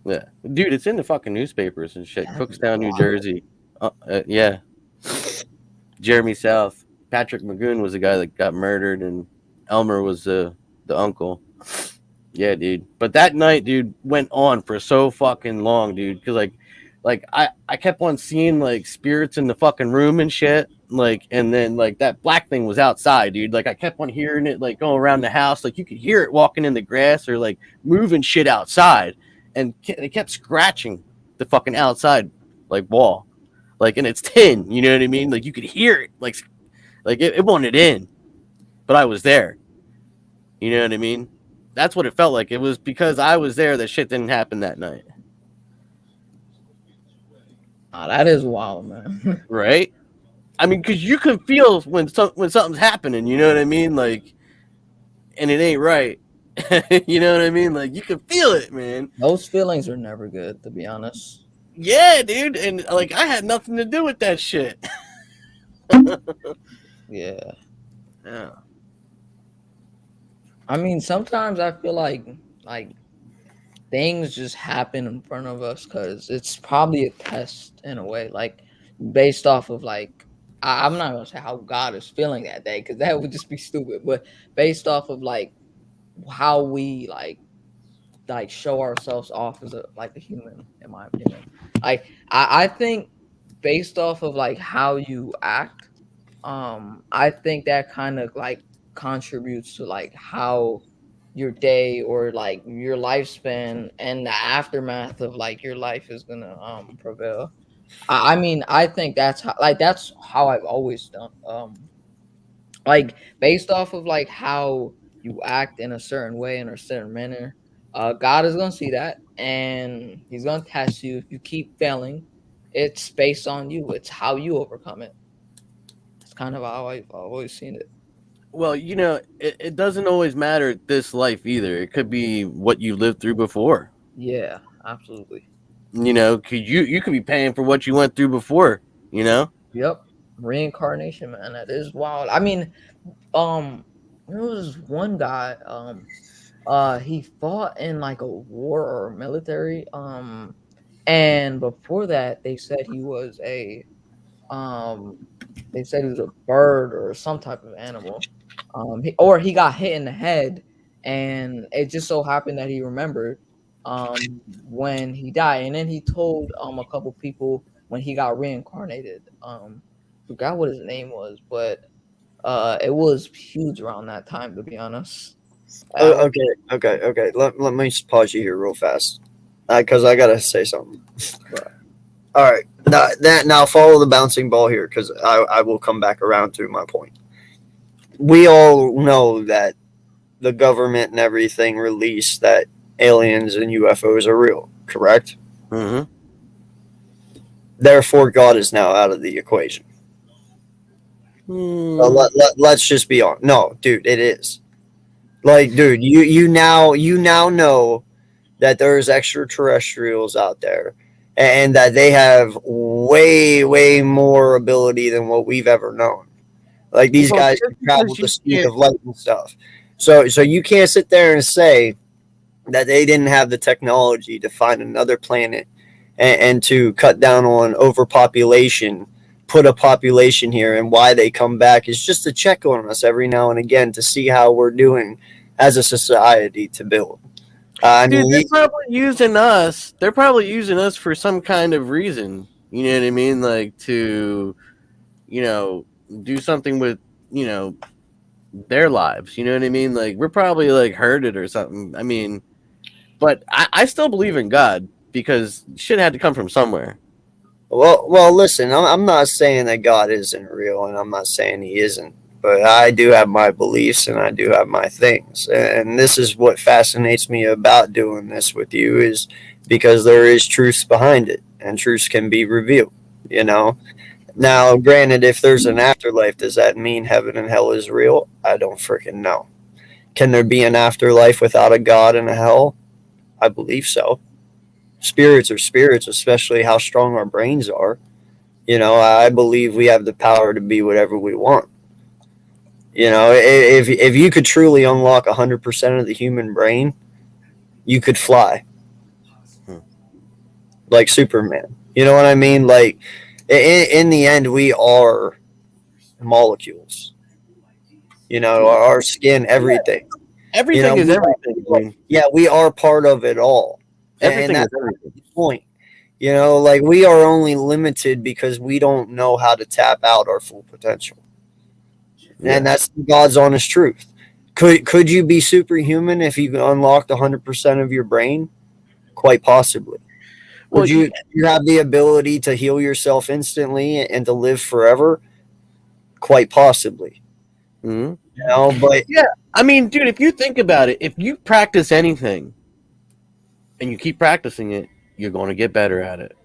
Yeah, dude, it's in the fucking newspapers and shit. Cookstown, New Jersey. Yeah. Jeremy South. Patrick Magoon was the guy that got murdered, and Elmer was the uncle. Yeah, dude. But that night, dude, went on for so fucking long, dude. Because like I kept on seeing like spirits in the fucking room and shit. Like, and then like that black thing was outside, dude. Like I kept on hearing it like going around the house. Like you could hear it walking in the grass or like moving shit outside. And it kept scratching the fucking outside like wall. Like, and it's tin, you know what I mean? Like you could hear it. Like it wanted in. But I was there. You know what I mean? That's what it felt like. It was because I was there that shit didn't happen that night. Oh, that is wild, man. Right? I mean, because you can feel when something's happening, you know what I mean? Like, and it ain't right. You know what I mean? Like, you can feel it, man. Those feelings are never good, to be honest. Yeah, dude. And, like, I had nothing to do with that shit. Yeah. Yeah. I mean, sometimes I feel like things just happen in front of us because it's probably a test in a way, like based off of like I'm not gonna say how God is feeling that day because that would just be stupid, but based off of like how we like show ourselves off as a human, in my opinion. I think based off of like how you act, I think that kind of like contributes to like how your day or like your lifespan and the aftermath of like your life is gonna prevail. I mean, I think that's how I've always done. Like based off of like how you act in a certain way in a certain manner, God is gonna see that and He's gonna test you. If you keep failing, it's based on you. It's how you overcome it. It's kind of how I've always seen it. Well, it doesn't always matter this life either. It could be what you lived through before. Yeah, absolutely. You could be paying for what you went through before. Yep. Reincarnation, man. That is wild. I mean, there was one guy, he fought in like a war or military. And before that um they said he was a bird or some type of animal. He got hit in the head, and it just so happened that he remembered when he died, and then he told a couple people when he got reincarnated. Forgot what his name was, but it was huge around that time, to be honest. Oh, okay. Let me just pause you here real fast, because I gotta say something. All right, now follow the bouncing ball here, because I will come back around to my point. We all know that the government and everything released that aliens and UFOs are real, correct? Mm-hmm. Therefore, God is now out of the equation. Let's just be honest. No, dude, it is. Like, dude, you now know that there's extraterrestrials out there, and that they have way more ability than what we've ever known. Like, these Well, guys just can travel because the you speed can't- of light and stuff. So you can't sit there and say that they didn't have the technology to find another planet and to cut down on overpopulation, put a population here, and why they come back is just to check on us every now and again to see how we're doing as a society to build. Dude, they're probably using us. They're probably using us for some kind of reason. You know what I mean? Like to, do something with, their lives. You know what I mean? Like we're probably like herded or something. I mean, but I still believe in God because shit had to come from somewhere. Well, listen, I'm not saying that God isn't real, and I'm not saying He isn't, but I do have my beliefs and I do have my things, and this is what fascinates me about doing this with you is because there is truth behind it, and truth can be revealed. You know. Now, granted, if there's an afterlife, does that mean heaven and hell is real? I don't freaking know. Can there be an afterlife without a God and a hell? I believe so. Spirits are spirits, especially how strong our brains are. I believe we have the power to be whatever we want. If you could truly unlock 100% of the human brain, you could fly. Like Superman. You know what I mean? Like, in the end, we are molecules. Our skin, everything. Everything is everything. Yeah, we are part of it all. Everything and is everything. the point. Like we are only limited because we don't know how to tap out our full potential. Yeah. And that's God's honest truth. Could you be superhuman if you unlocked 100% of your brain? Quite possibly. Well, Would you have the ability to heal yourself instantly and to live forever? Quite possibly. Mm-hmm. But yeah, I mean, dude, if you think about it, if you practice anything and you keep practicing it, you're going to get better at it.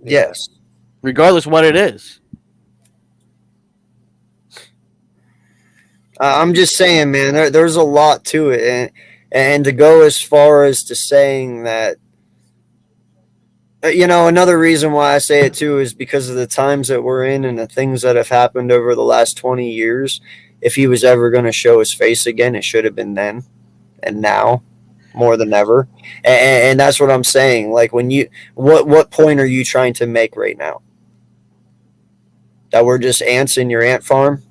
Yes. Regardless of what it is. I'm just saying, man, there's a lot to it. And to go as far as to saying that, another reason why I say it too is because of the times that we're in and the things that have happened over the last 20 years. If he was ever going to show his face again, it should have been then and now more than ever. And that's what I'm saying. Like what point are you trying to make right now? That we're just ants in your ant farm?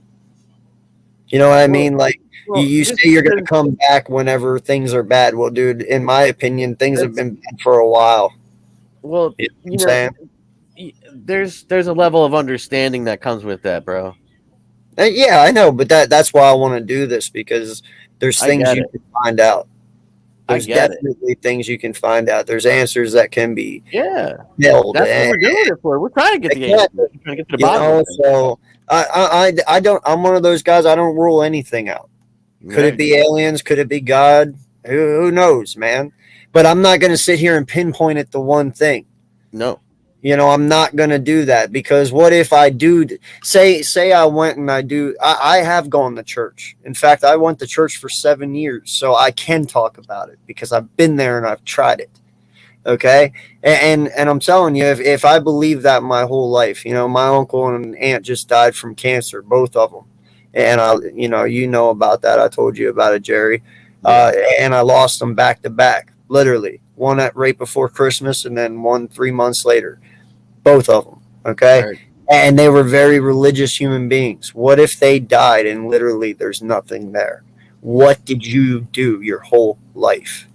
You know what I mean? Like you say you're going to come back whenever things are bad. Well, dude, in my opinion, things have been bad for a while. Well, there's a level of understanding that comes with that, bro. Yeah, I know, but that's why I want to do this, because there's I things get you it. can find out. I There's get it. definitely things you can find out. There's answers that can be Yeah, held. that's what we're doing it for. We're trying to get the answers. Exactly. We're trying to get to the You bottom know, of things. so I don't. I'm one of those guys. I don't rule anything out. Could it be aliens? Could it be God? Who knows, man? But I'm not going to sit here and pinpoint it to one thing. No. You know, I'm not going to do that, because what if I do say I went and I have gone to church. In fact, I went to church for 7 years, so I can talk about it because I've been there and I've tried it. Okay. And I'm telling you, if I believe that my whole life, you know, my uncle and aunt just died from cancer, both of them. And you know about that. I told you about it, Jerry. And I lost them back to back, literally. One right before Christmas and then one 3 months later. Both of them. Okay. Right. And they were very religious human beings. What if they died and literally there's nothing there? What did you do your whole life?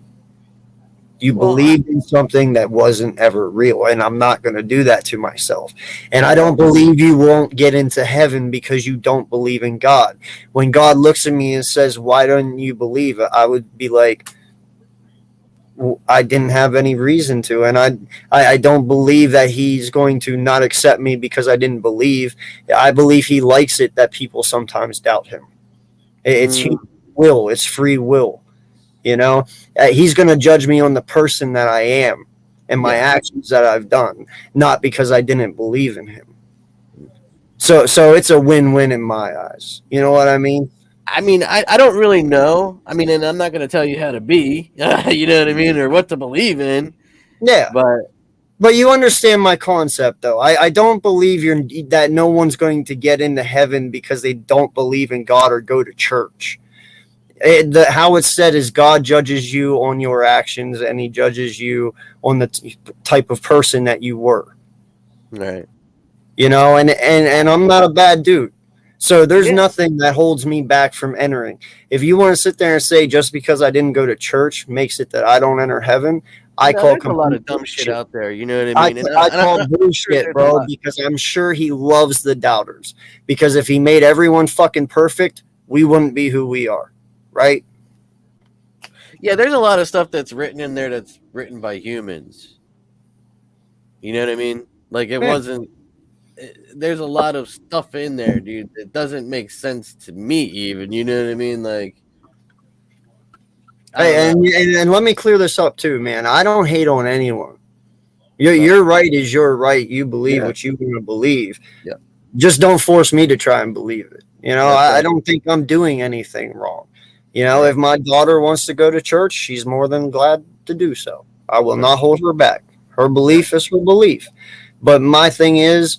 You believed in something that wasn't ever real, and I'm not going to do that to myself. And I don't believe you won't get into heaven because you don't believe in God. When God looks at me and says, "Why don't you believe?" I would be like, I didn't have any reason to, and I don't believe that he's going to not accept me because I didn't believe. I believe he likes it that people sometimes doubt him. It's human will. It's free will. You know, he's going to judge me on the person that I am and my actions that I've done, not because I didn't believe in him. So it's a win-win in my eyes. You know what I mean? I mean, I don't really know. I mean, and I'm not going to tell you how to be, you know what I mean, or what to believe in. Yeah. But you understand my concept, though. I don't believe that no one's going to get into heaven because they don't believe in God or go to church. How it's said is God judges you on your actions, and he judges you on the type of person that you were. Right. You know, and I'm not a bad dude. So there's nothing that holds me back from entering. If you want to sit there and say just because I didn't go to church makes it that I don't enter heaven, I call there's a lot of dumb shit out there. You know what I mean? I call bullshit, bro, because I'm sure he loves the doubters. Because if he made everyone fucking perfect, we wouldn't be who we are, right? Yeah, there's a lot of stuff that's written in there that's written by humans. You know what I mean? Like it wasn't. There's a lot of stuff in there, dude. That doesn't make sense to me, even. You know what I mean? Like, hey, and let me clear this up too, man. I don't hate on anyone. Your right is your right. You believe what you want to believe. Yeah. Just don't force me to try and believe it. You know, I don't think I'm doing anything wrong. You know, if my daughter wants to go to church, she's more than glad to do so. I will not hold her back. Her belief is her belief. But my thing is,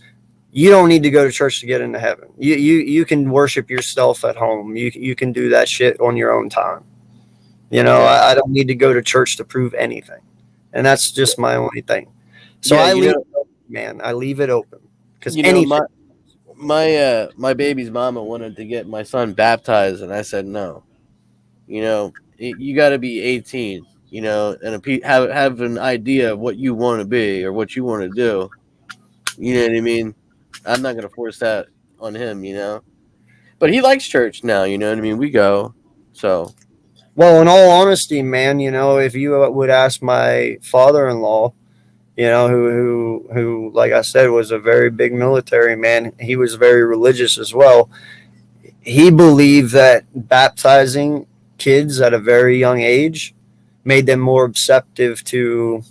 you don't need to go to church to get into heaven. You can worship yourself at home. You can do that shit on your own time. You know, I don't need to go to church to prove anything. And that's just my only thing. So I leave it open, man. I leave it open. Because anything. My baby's mama wanted to get my son baptized, and I said no. You know, you got to be 18. You know, and have an idea of what you want to be or what you want to do. You know what I mean? I'm not gonna force that on him. You know, but he likes church now. You know what I mean? We go. So. Well, in all honesty, man, you know, if you would ask my father-in-law, you know, who, like I said, was a very big military man, he was very religious as well. He believed that baptizing kids at a very young age made them more receptive to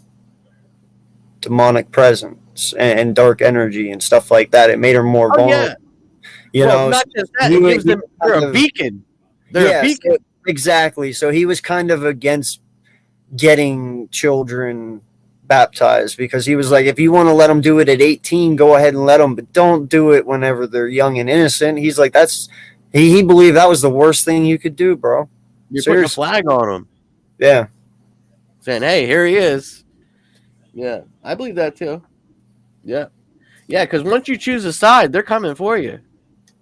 demonic presence and dark energy and stuff like that. It made them more vulnerable. Yeah. You know, not just that, it gives them they're a beacon. They're a beacon. So, exactly. So he was kind of against getting children baptized because he was like, if you want to let them do it at 18, go ahead and let them, but don't do it whenever they're young and innocent. He's like, he believed that was the worst thing you could do, bro. You're putting a flag on him. Yeah. Saying, hey, here he is. Yeah, I believe that too. Yeah. Yeah, because once you choose a side, they're coming for you.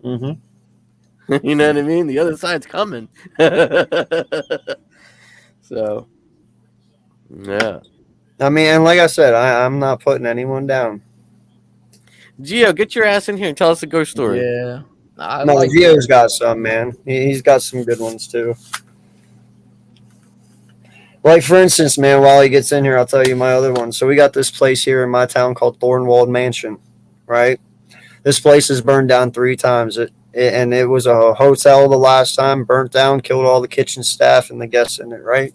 Mm-hmm. You know what I mean? The other side's coming. So, yeah. I mean, and like I said, I'm not putting anyone down. Gio, get your ass in here and tell us a ghost story. Yeah. I No, like Gio's got some, man. He's got some good ones too. Like, for instance, man, while he gets in here, I'll tell you my other one. So we got this place here in my town called Thornwald Mansion, right? This place has burned down 3 times. And it was a hotel the last time, burnt down, killed all the kitchen staff and the guests in it, right?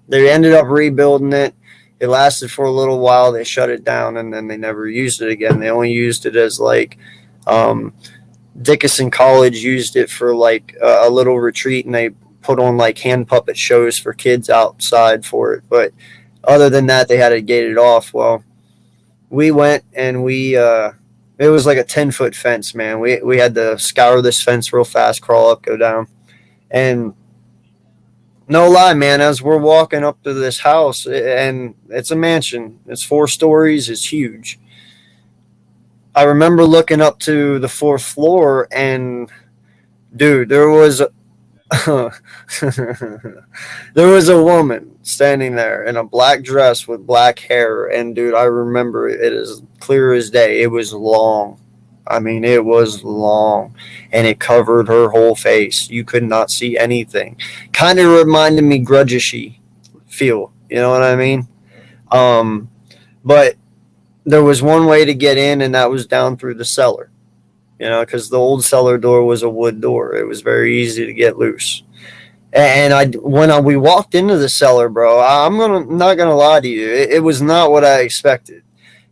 They ended up rebuilding it. It lasted for a little while. They shut it down, and then they never used it again. They only used it as, like, Dickinson College used it for, like, a little retreat, and they put on, like, hand puppet shows for kids outside for it. But other than that, they had to gate it off. Well, we went, and it was like a 10-foot fence, man. We had to scour this fence real fast, crawl up, go down. And no lie, man, as we're walking up to this house, and it's a mansion. It's 4 stories. It's huge. I remember looking up to the 4th floor, and, dude, there was there was a woman standing there in a black dress with black hair, and dude, I remember it as clear as day. It was long. I mean, it was long, and it covered her whole face. You could not see anything. Kind of reminded me Grudge-ish feel. You know what I mean? But there was one way to get in, and that was down through the cellar. You know, because the old cellar door was a wood door. It was very easy to get loose. And when we walked into the cellar, bro, not gonna lie to you, it was not what I expected.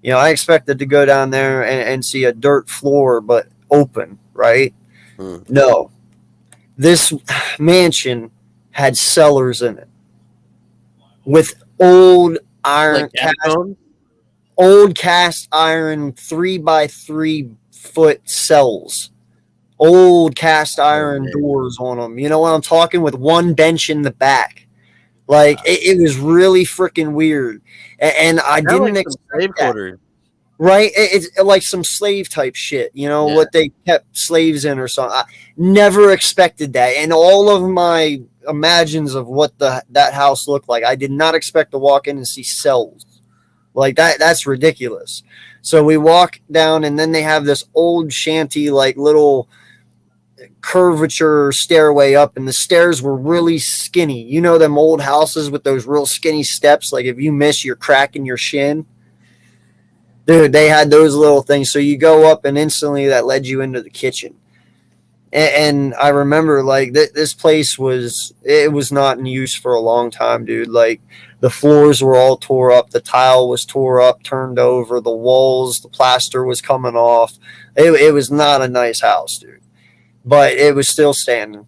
You know, I expected to go down there and see a dirt floor, but open, right? No, this mansion had cellars in it with old iron, Like cast iron 3x3 foot cells, old cast iron doors on them. You know what I'm talking? With one bench in the back. Like, it was really freaking weird, and I didn't expect that. Right? It's like some slave type shit. You know, what they kept slaves in or something. I never expected that, and all of my imagines of what that house looked like, I did not expect to walk in and see cells like that. That's ridiculous. So we walk down, and then they have this old shanty, like, little curvature stairway up, and the stairs were really skinny. You know them old houses with those real skinny steps? Like, if you miss, you're cracking your shin. Dude, they had those little things. So you go up, and instantly that led you into the kitchen. And I remember, like, this place was not in use for a long time, dude. Like, the floors were all tore up. The tile was tore up, turned over. The walls, the plaster was coming off. It was not a nice house, dude. But it was still standing.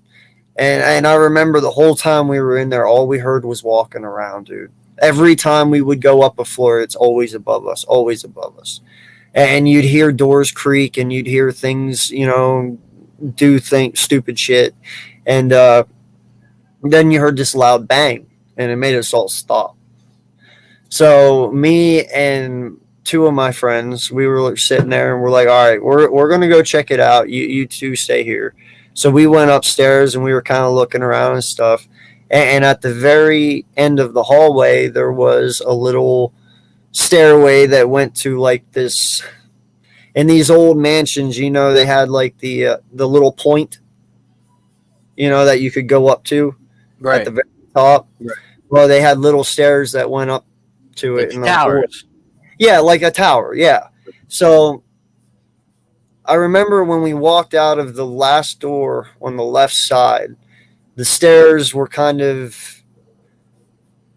And I remember the whole time we were in there, all we heard was walking around, dude. Every time we would go up a floor, it's always above us, always above us. And you'd hear doors creak, and you'd hear things, you know, stupid shit. And then you heard this loud bang, and it made us all stop. So me and 2 of my friends, we were sitting there, and we're like, all right, we're gonna go check it out. You 2 stay here. So we went upstairs, and we were kind of looking around and stuff. And at the very end of the hallway, there was a little stairway that went to, like, this. In these old mansions, you know, they had, like, the little point, you know, that you could go up to at the very top. Right. Well, they had little stairs that went up to it. Like towers. Yeah, like a tower. Yeah. So I remember when we walked out of the last door on the left side, the stairs were kind of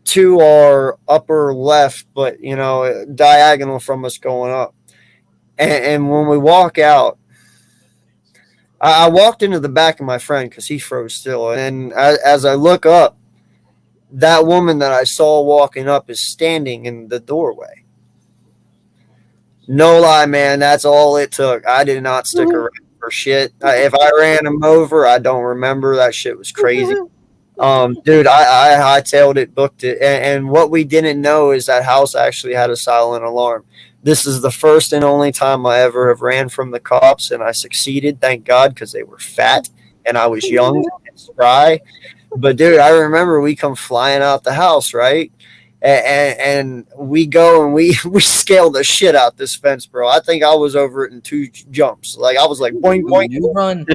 to our upper left, but, you know, diagonal from us going up. And when we walk out, I walked into the back of my friend because he froze still. And as I look up, that woman that I saw walking up is standing in the doorway. No lie, man, that's all it took. I did not stick around for shit. If I ran him over, I don't remember. That shit was crazy. Dude, I hightailed it, booked it. And what we didn't know is that house actually had a silent alarm. This is the first and only time I ever have ran from the cops, and I succeeded, thank God, because they were fat, and I was young and spry. But, dude, I remember we come flying out the house, right? and we go and we scale the shit out this fence, bro. I think I was over it in 2 jumps. Like I was like boing boing. You run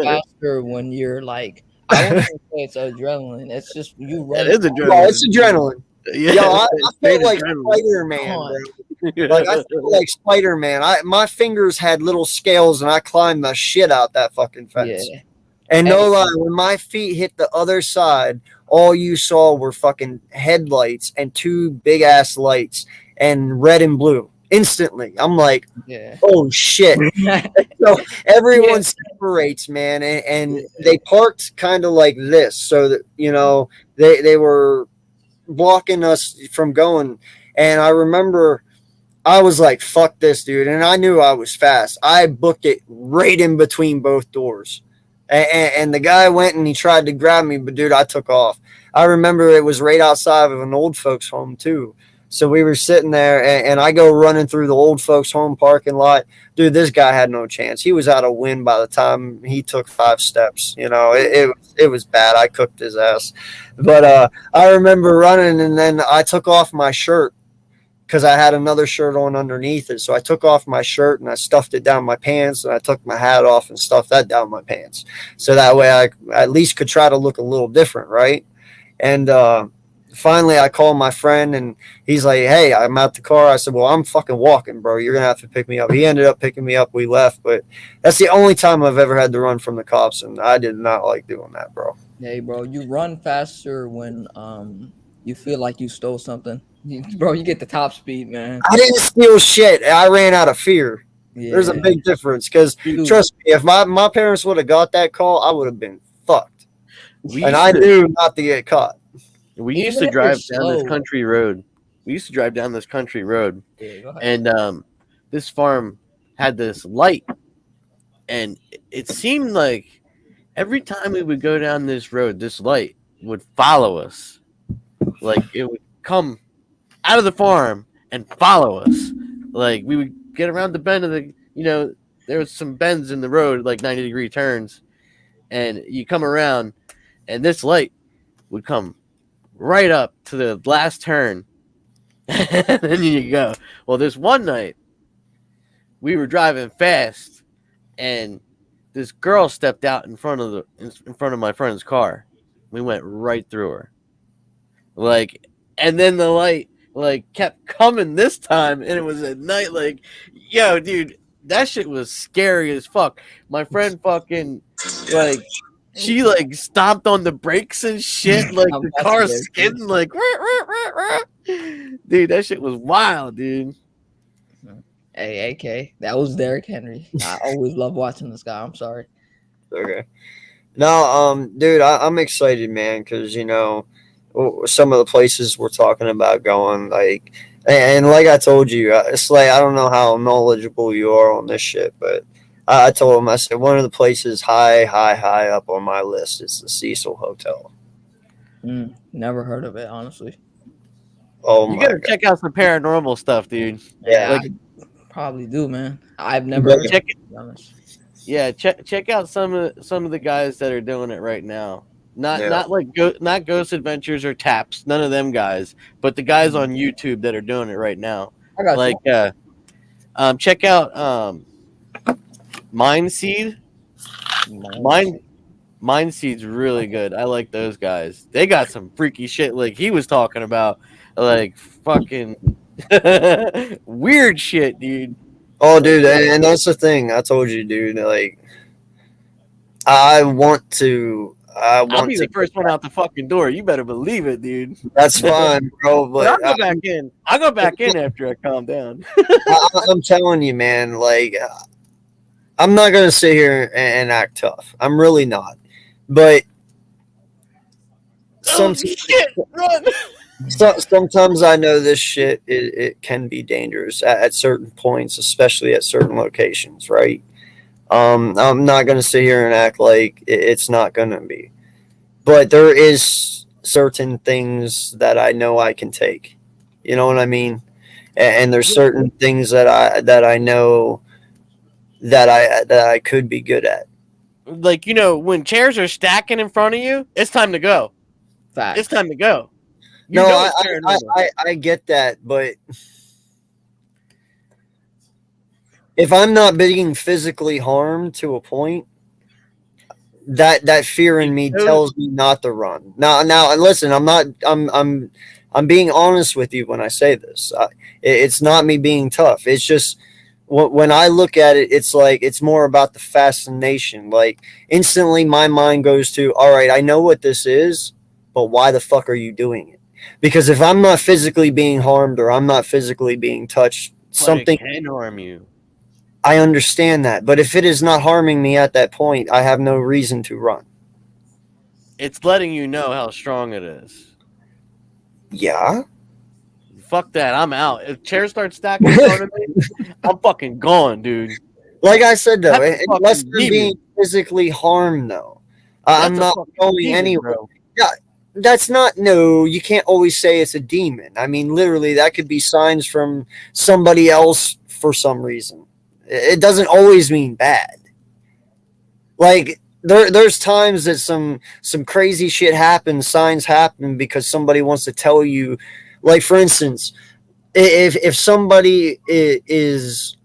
faster when you're like, I wouldn't say it's adrenaline. It's just you run. It is adrenaline. Oh, it's adrenaline. Yeah, Yo, I straight felt like adrenaline. Spider-Man, bro. Like I feel like Spider-Man. My fingers had little scales and I climbed the shit out that fucking fence. Yeah. And no lie, when my feet hit the other side, all you saw were fucking headlights and 2 big ass lights and red and blue. Instantly, I'm like, Yeah. oh shit. So everyone separates, man, and they parked kind of like this, so that they were blocking us from going. And I remember I was like, fuck this, dude. And I knew I was fast. I booked it right in between both doors. And the guy went and he tried to grab me, but dude, I took off. I remember it was right outside of an old folks home too. So we were sitting there and I go running through the old folks home parking lot. Dude, this guy had no chance. He was out of wind by the time he took 5 steps. It was bad. I cooked his ass. But I remember running and then I took off my shirt because I had another shirt on underneath it. So I took off my shirt and I stuffed it down my pants, and I took my hat off and stuffed that down my pants. So that way I at least could try to look a little different, right? And finally I called my friend and he's like, hey, I'm at the car. I said, well, I'm fucking walking, bro. You're going to have to pick me up. He ended up picking me up. We left, but that's the only time I've ever had to run from the cops, and I did not like doing that, bro. Hey, bro, you run faster when you feel like you stole something. Bro, you get the top speed, man. I didn't steal shit. I ran out of fear. Yeah. There's a big difference because trust me, if my parents would have got that call, I would have been fucked. And I knew not to get caught. We used to drive down this country road. Yeah, go ahead. And this farm had this light, and it seemed like every time we would go down this road, this light would follow us. Like it would come out of the farm and follow us. Like we would get around the bend of there was some bends in the road, like 90-degree turns, and you come around, and this light would come right up to the last turn, and then you go. Well, this one night, we were driving fast, and this girl stepped out in front of my friend's car. We went right through her. And then the light kept coming this time, and it was at night. Like, yo, dude, that shit was scary as fuck. My friend fucking she stomped on the brakes and shit, like the car skidding, like dude, that shit was wild, dude. Hey, AK, that was Derrick Henry. I always love watching this guy. I'm sorry. Okay. No, dude, I'm excited, man, because some of the places we're talking about going, and like I told you, Slay, I don't know how knowledgeable you are on this shit, but I told him, I said, one of the places high up on my list is the Cecil Hotel. Never heard of it, honestly. Oh, you gotta check out some paranormal stuff, dude. Yeah, I probably do, man. I've never heard check of it, to be honest. Yeah, check out some of the guys that are doing it right now. Not Ghost Adventures or Taps, none of them guys, but the guys on YouTube that are doing it right now. I got you. Check out Mindseed. Mindseed's really good. I like those guys. They got some freaky shit like he was talking about, like fucking weird shit, dude. Oh, dude, and that's the thing. I told you, dude. Like, I'll be the first one out the fucking door. You better believe it, dude. That's fine, bro. But I'll go back in. I'll go back in after I calm down. I'm telling you, man. Like, I'm not gonna sit here and act tough. I'm really not. But sometimes I know this shit. It can be dangerous at certain points, especially at certain locations, right? I'm not gonna sit here and act like it's not gonna be, but there is certain things that I know I can take. You know what I mean? And there's certain things that I know that I could be good at. Like, when chairs are stacking in front of you, it's time to go. Facts. It's time to go. You No, know it's paranormal. I get that, but if I'm not being physically harmed to a point, that fear in me tells me not to run. Now, and listen, I'm being honest with you when I say this. It's not me being tough. It's just when I look at it, it's like it's more about the fascination. Like instantly, my mind goes to, all right, I know what this is, but why the fuck are you doing it? Because if I'm not physically being harmed or I'm not physically being touched, something can harm you. I understand that. But if it is not harming me at that point, I have no reason to run. It's letting you know how strong it is. Yeah. Fuck that. I'm out. If chairs start stacking in front of me, I'm fucking gone, dude. Like I said, though, That's unless fucking they're being physically harmed, though, I'm That's a not fucking going demon, anywhere. bro. Yeah, that's not, no, you can't always say it's a demon. I mean, literally, that could be signs from somebody else for some reason. It doesn't always mean bad. Like, there's times that some crazy shit happens, signs happen because somebody wants to tell you. Like, for instance, if somebody is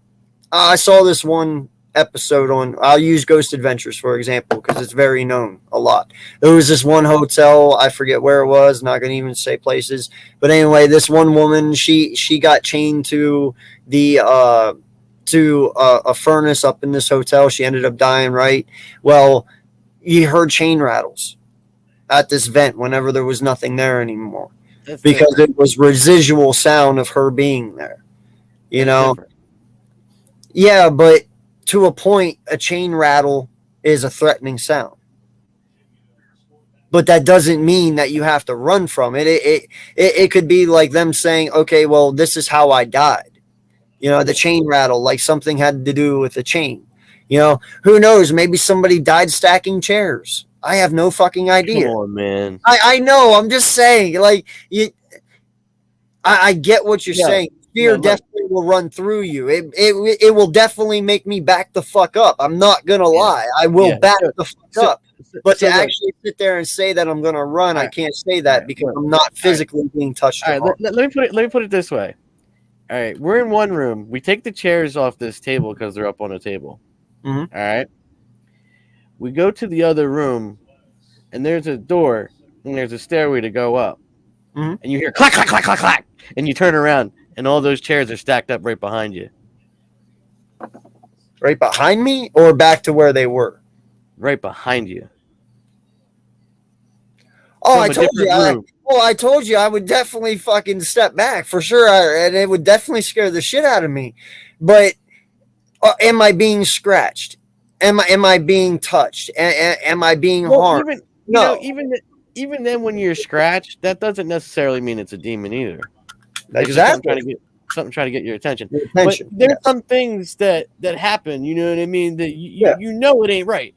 I saw this one episode on, I'll use Ghost Adventures for example because it's very known a lot. There was this one hotel, I forget where it was, not going to even say places, but anyway, this one woman, she got chained to the a furnace up in this hotel. She ended up dying, right? Well, you heard chain rattles at this vent whenever there was nothing there anymore. That's because different. it was residual sound of her being there. You That's know? different. Yeah, but to a point, a chain rattle is a threatening sound. But that doesn't mean that you have to run from it. It could be like them saying, okay, well, this is how I died. You know, the chain rattle, like something had to do with the chain. You know, who knows? Maybe somebody died stacking chairs. I have no fucking idea. Come on, man. I know. I'm just saying, like, I get what you're saying. Fear definitely will run through you. It will definitely make me back the fuck up. I'm not gonna lie. I will back the fuck up. But to actually sit there and say that I'm gonna run, I can't say that because I'm not physically being touched. All right, let me put it this way. All right, we're in one room. We take the chairs off this table because they're up on a table. Mhm. All right. We go to the other room, and there's a door, and there's a stairway to go up. Mhm. And you hear clack, clack, clack, clack, clack, and you turn around, and all those chairs are stacked up right behind you. Right behind me, or back to where they were? Right behind you. Oh, I told you. I told you I would definitely fucking step back for sure, and it would definitely scare the shit out of me. But am I being scratched? Am I being touched? Am I being harmed? No. Even then, when you're scratched, that doesn't necessarily mean it's a demon either. Exactly. Something trying to get your attention. But there's some things that happen. You know what I mean? That you know it ain't right.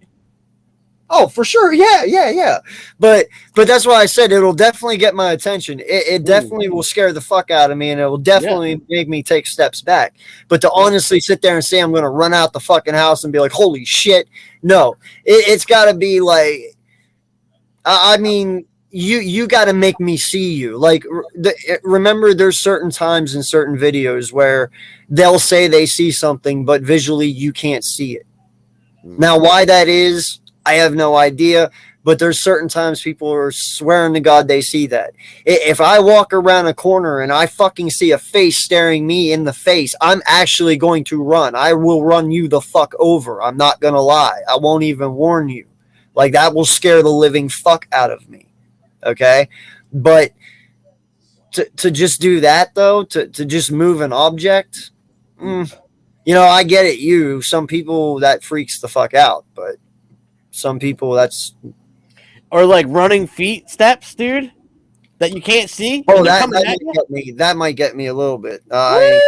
Oh, for sure. Yeah. But that's why I said it'll definitely get my attention. It definitely will scare the fuck out of me, and it will definitely make me take steps back. But to honestly sit there and say I'm going to run out the fucking house and be like, holy shit, no. It's got to be like, I mean, you got to make me see you. Like, remember, there's certain times in certain videos where they'll say they see something, but visually you can't see it. Now, why that is, I have no idea, but there's certain times people are swearing to God they see that. If I walk around a corner and I fucking see a face staring me in the face, I'm actually going to run. I will run you the fuck over. I'm not going to lie. I won't even warn you. Like, that will scare the living fuck out of me. Okay? But to just do that, though, to just move an object, you know, I get it. Some people, that freaks the fuck out, but some people that's or like running steps, dude, that you can't see. Oh, that might get me a little bit. I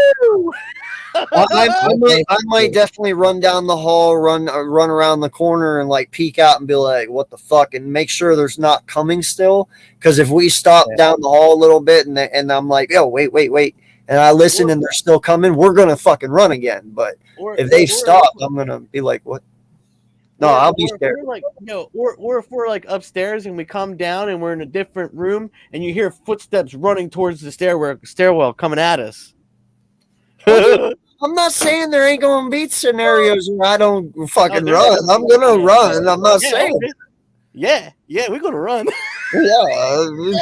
might definitely run down the hall, run around the corner, and like peek out and be like, "What the fuck?" and make sure there's not coming still. Because if we stop down the hall a little bit, and I'm like, "Yo, wait," and I listen and they're still coming, we're gonna fucking run again. But if they stop, I'm gonna be like, "What?" No, Yeah, I'll be or if scared. we're like, or if we're like upstairs and we come down and we're in a different room and you hear footsteps running towards the stairwell coming at us. I'm not saying there ain't gonna be scenarios where I don't fucking there's run. gonna I'm be- gonna run. I'm not yeah, saying. yeah, we're gonna run. Yeah,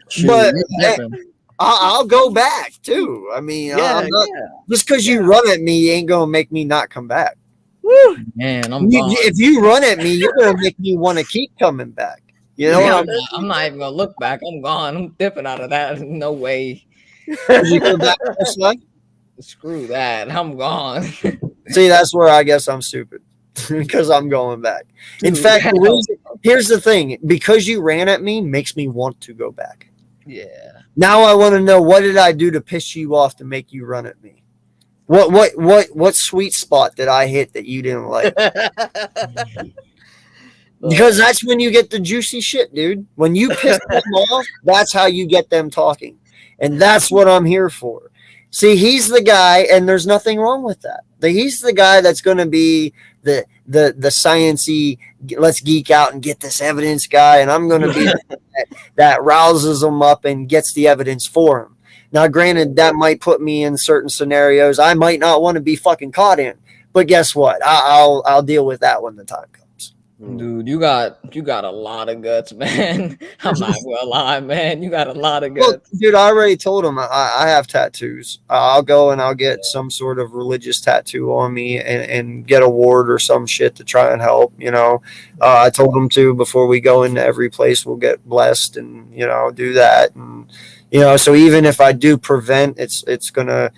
Shoot, but you're tripping. I'll go back too. I mean, Yeah, I'm not, yeah. just because you run at me ain't gonna make me not come back. Woo. Man, I'm gone. If you run at me, you're gonna make me want to keep coming back. You know, Yeah, I'm not even gonna look back. I'm gone. I'm dipping out of that. No way. you go back this way? Screw that. I'm gone. See, that's where I guess I'm stupid because I'm going back. In Dude, fact, hell. here's the thing: because you ran at me, makes me want to go back. Yeah. Now I want to know, what did I do to piss you off to make you run at me? What sweet spot did I hit that you didn't like? Because that's when you get the juicy shit, dude. When you piss them off, that's how you get them talking. And that's what I'm here for. See, he's the guy, and there's nothing wrong with that. He's the guy that's going to be the sciencey, let's geek out and get this evidence guy, and I'm going to be that rouses him up and gets the evidence for him. Now, granted, that might put me in certain scenarios I might not want to be fucking caught in, but guess what? I'll deal with that when the time comes. Dude, you got a lot of guts, man. I'm not gonna lie, man. You got a lot of Well, guts. dude, I already told him I have tattoos. I'll go and I'll get some sort of religious tattoo on me and get a ward or some shit to try and help. You know, I told him to before we go into every place, we'll get blessed and do that. And so even if I do prevent, it's gonna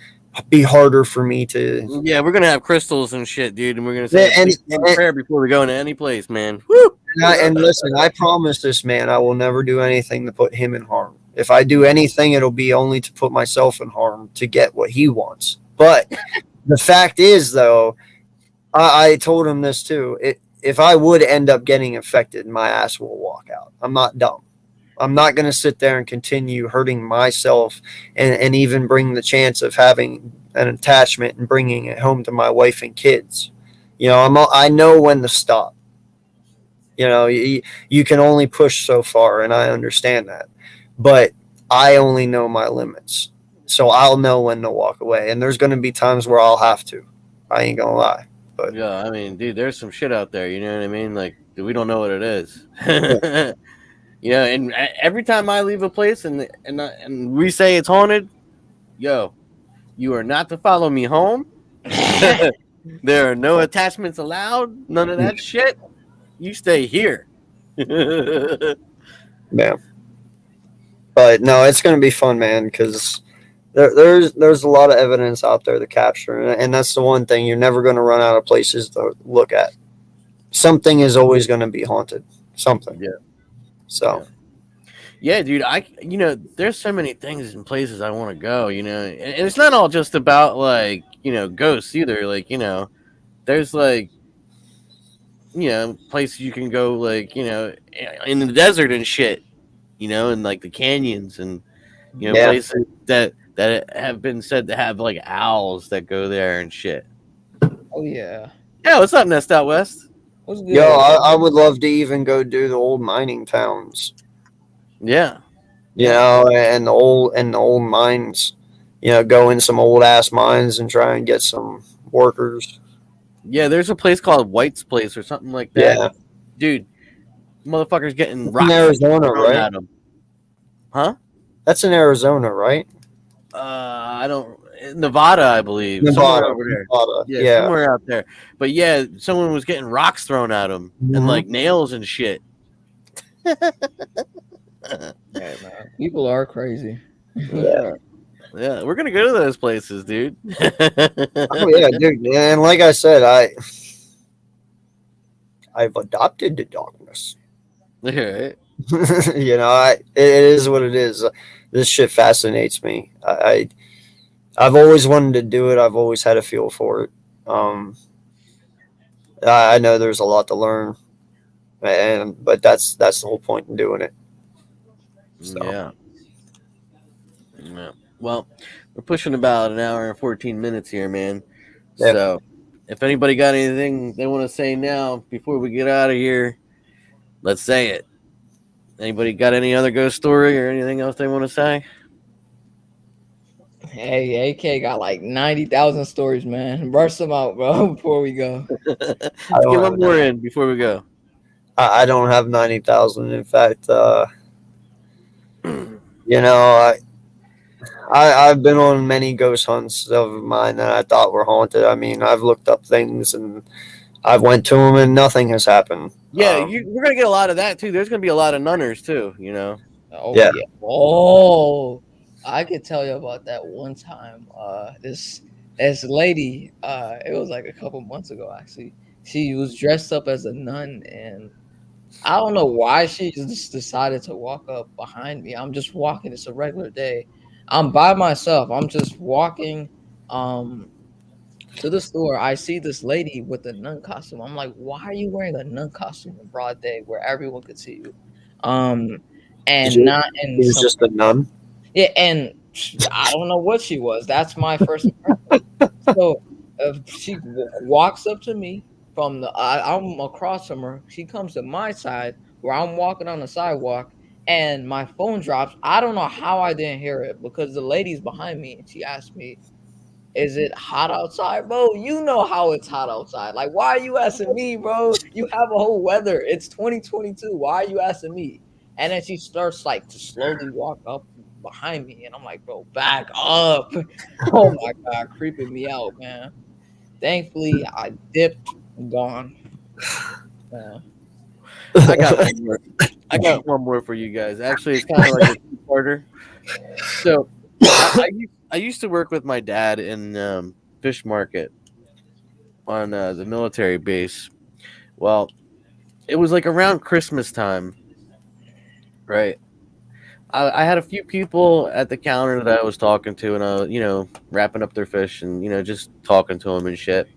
be harder for me to. Yeah, we're gonna have crystals and shit, dude, and we're gonna say And- prayer before we go into any place, man. Woo! And listen, I promise this man, I will never do anything to put him in harm. If I do anything, it'll be only to put myself in harm to get what he wants. But the fact is, though, I told him this too. If I would end up getting infected, my ass will walk out. I'm not dumb. I'm not going to sit there and continue hurting myself and even bring the chance of having an attachment and bringing it home to my wife and kids. I know when to stop. You can only push so far, and I understand that. But I only know my limits. So I'll know when to walk away. And there's going to be times where I'll have to. I ain't going to lie. But yeah, I mean, dude, there's some shit out there. You know what I mean? Like, we don't know what it is. And every time I leave a place and we say it's haunted, yo, you are not to follow me home. There are no attachments allowed. None of that shit. You stay here. yeah. But no, it's going to be fun, man, because there's a lot of evidence out there to capture. And that's the one thing. You're never going to run out of places to look at. Something is always going to be haunted. Something. Yeah. So. Yeah, dude, there's so many things and places I want to go, and it's not all just about like, ghosts either. Like, there's like, places you can go like, in the desert and shit, and like the canyons and, places that have been said to have like owls that go there and shit. Oh yeah. Yeah, what's up, Nest Out West? What's good? Yo, I would love to even go do the old mining towns. Yeah. And the old mines, go in some old ass mines and try and get some workers. Yeah, there's a place called White's Place or something like that. Yeah. Dude, motherfuckers getting In rocks Arizona, thrown right? at 'em. Huh? That's in Arizona, right? I don't. Nevada, I believe. Nevada, Somewhere over there. Nevada. Yeah, somewhere out there. But yeah, someone was getting rocks thrown at him and Mhm. like nails and shit. Yeah, man. People are crazy. Yeah. Yeah, we're gonna go to those places, dude. Oh yeah, dude. And like I said, I've adopted the darkness. Right. It is what it is. This shit fascinates me. I've always wanted to do it. I've always had a feel for it. I know there's a lot to learn, but that's the whole point in doing it. So. Yeah. Well, we're pushing about an hour and 14 minutes here, man. Yeah. So if anybody got anything they want to say now before we get out of here, let's say it. Anybody got any other ghost story or anything else they want to say? Hey, AK got like 90,000 stories, man. Burst them out, bro, before we go. I don't Get have one more in before we go. I don't have 90,000. In fact, you know, I've been on many ghost hunts of mine that I thought were haunted. I mean, I've looked up things and I've went to them and nothing has happened. Yeah, we're gonna get a lot of that too. There's gonna be a lot of nunners too. You know. Oh Yeah. yeah. Oh, I could tell you about that one time. This lady, it was like a couple months ago actually. She was dressed up as a nun, and I don't know why she just decided to walk up behind me. I'm just walking. It's a regular day. I'm by myself. I'm just walking to the store. I see this lady with a nun costume. I'm like, why are you wearing a nun costume in broad day where everyone could see you? And not in It was some just a nun. yeah, and I don't know what she was. That's my first impression. So she walks up to me from I'm across from her. She comes to my side where I'm walking on the sidewalk, and my phone drops. I don't know how I didn't hear it because the lady's behind me, and she asked me, "Is it hot outside, bro? You know how it's hot outside. Like, why are you asking me, bro? You have a whole weather. It's 2022. Why are you asking me?" And then she starts like to slowly walk up behind me, and I'm like, "Bro, back up!" Oh my god, creeping me out, man. Thankfully, I dipped, gone. Yeah. I got one more. I got one more for you guys. Actually, it's kind of like a two-parter. So, I used to work with my dad in fish market on the military base. Well, it was like around Christmas time, right? I had a few people at the counter that I was talking to, and wrapping up their fish and just talking to them and shit.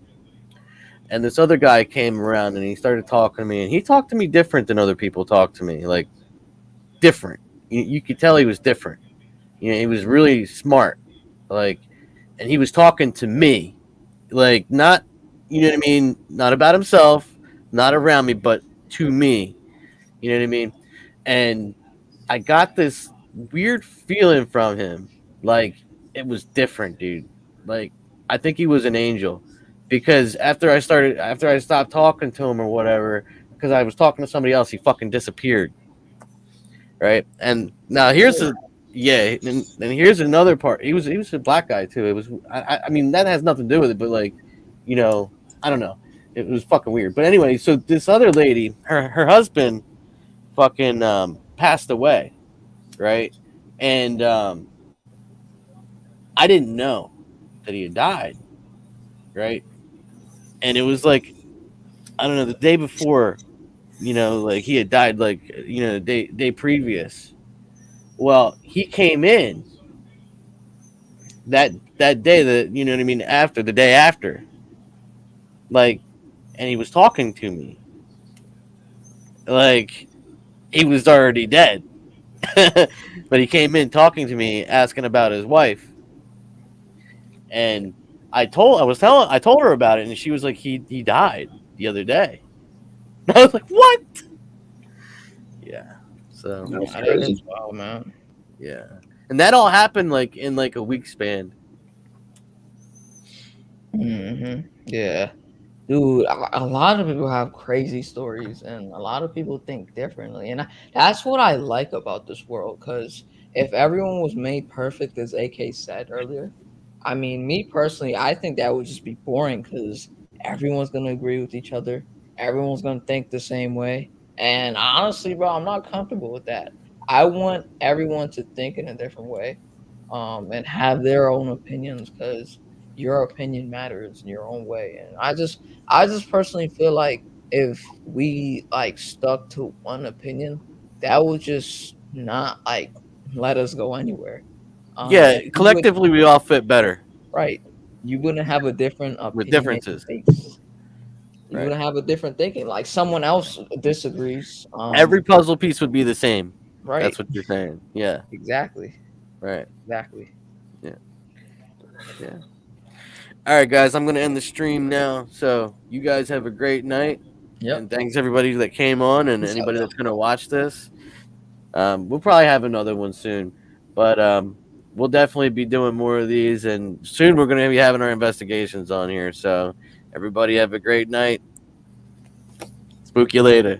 And this other guy came around and he started talking to me, and he talked to me different than other people talk to me, like different. You could tell he was different. He was really smart, like, and he was talking to me, like not, you know what I mean, not about himself, not around me, but to me, you know what I mean. And I got this weird feeling from him, like it was different, dude. Like I think he was an angel, because after I stopped talking to him or whatever, because I was talking to somebody else, he fucking disappeared. Right, and now and here's another part. He was a black guy too. It was I mean that has nothing to do with it, but like, I don't know. It was fucking weird. But anyway, so this other lady, her husband, fucking passed away, right? And I didn't know that he had died, right? And it was like, I don't know, the day before, like he had died, like the day previous. Well, he came in that day, that you know what I mean, after the day after, like, and he was talking to me like he was already dead. But he came in talking to me, asking about his wife, and I told her about it, and she was like, he died the other day. And I was like, what? Yeah. So That's That crazy. is wild, man. yeah, and that all happened like in like a week span. Yeah. Dude, a lot of people have crazy stories, and a lot of people think differently. And that's what I like about this world. Because if everyone was made perfect, as AK said earlier, I mean, me personally, I think that would just be boring because everyone's going to agree with each other. Everyone's going to think the same way. And honestly, bro, I'm not comfortable with that. I want everyone to think in a different way, and have their own opinions because your opinion matters in your own way. And I just personally feel like if we like stuck to one opinion, that would just not like let us go anywhere. Yeah, And you would collectively we all fit better right. You wouldn't have a different with opinionated differences, face. You right? wouldn't have a different thinking. Like someone else disagrees. Every puzzle piece would be the same. Right. That's what you're saying. Yeah, Exactly. right. Exactly. Yeah, yeah. All right, guys, I'm gonna end the stream now. So you guys have a great night, Yep. and thanks everybody that came on and Peace out, anybody y'all. that's gonna watch this. We'll probably have another one soon, but we'll definitely be doing more of these, and soon we're gonna be having our investigations on here. So everybody have a great night. Spook you later.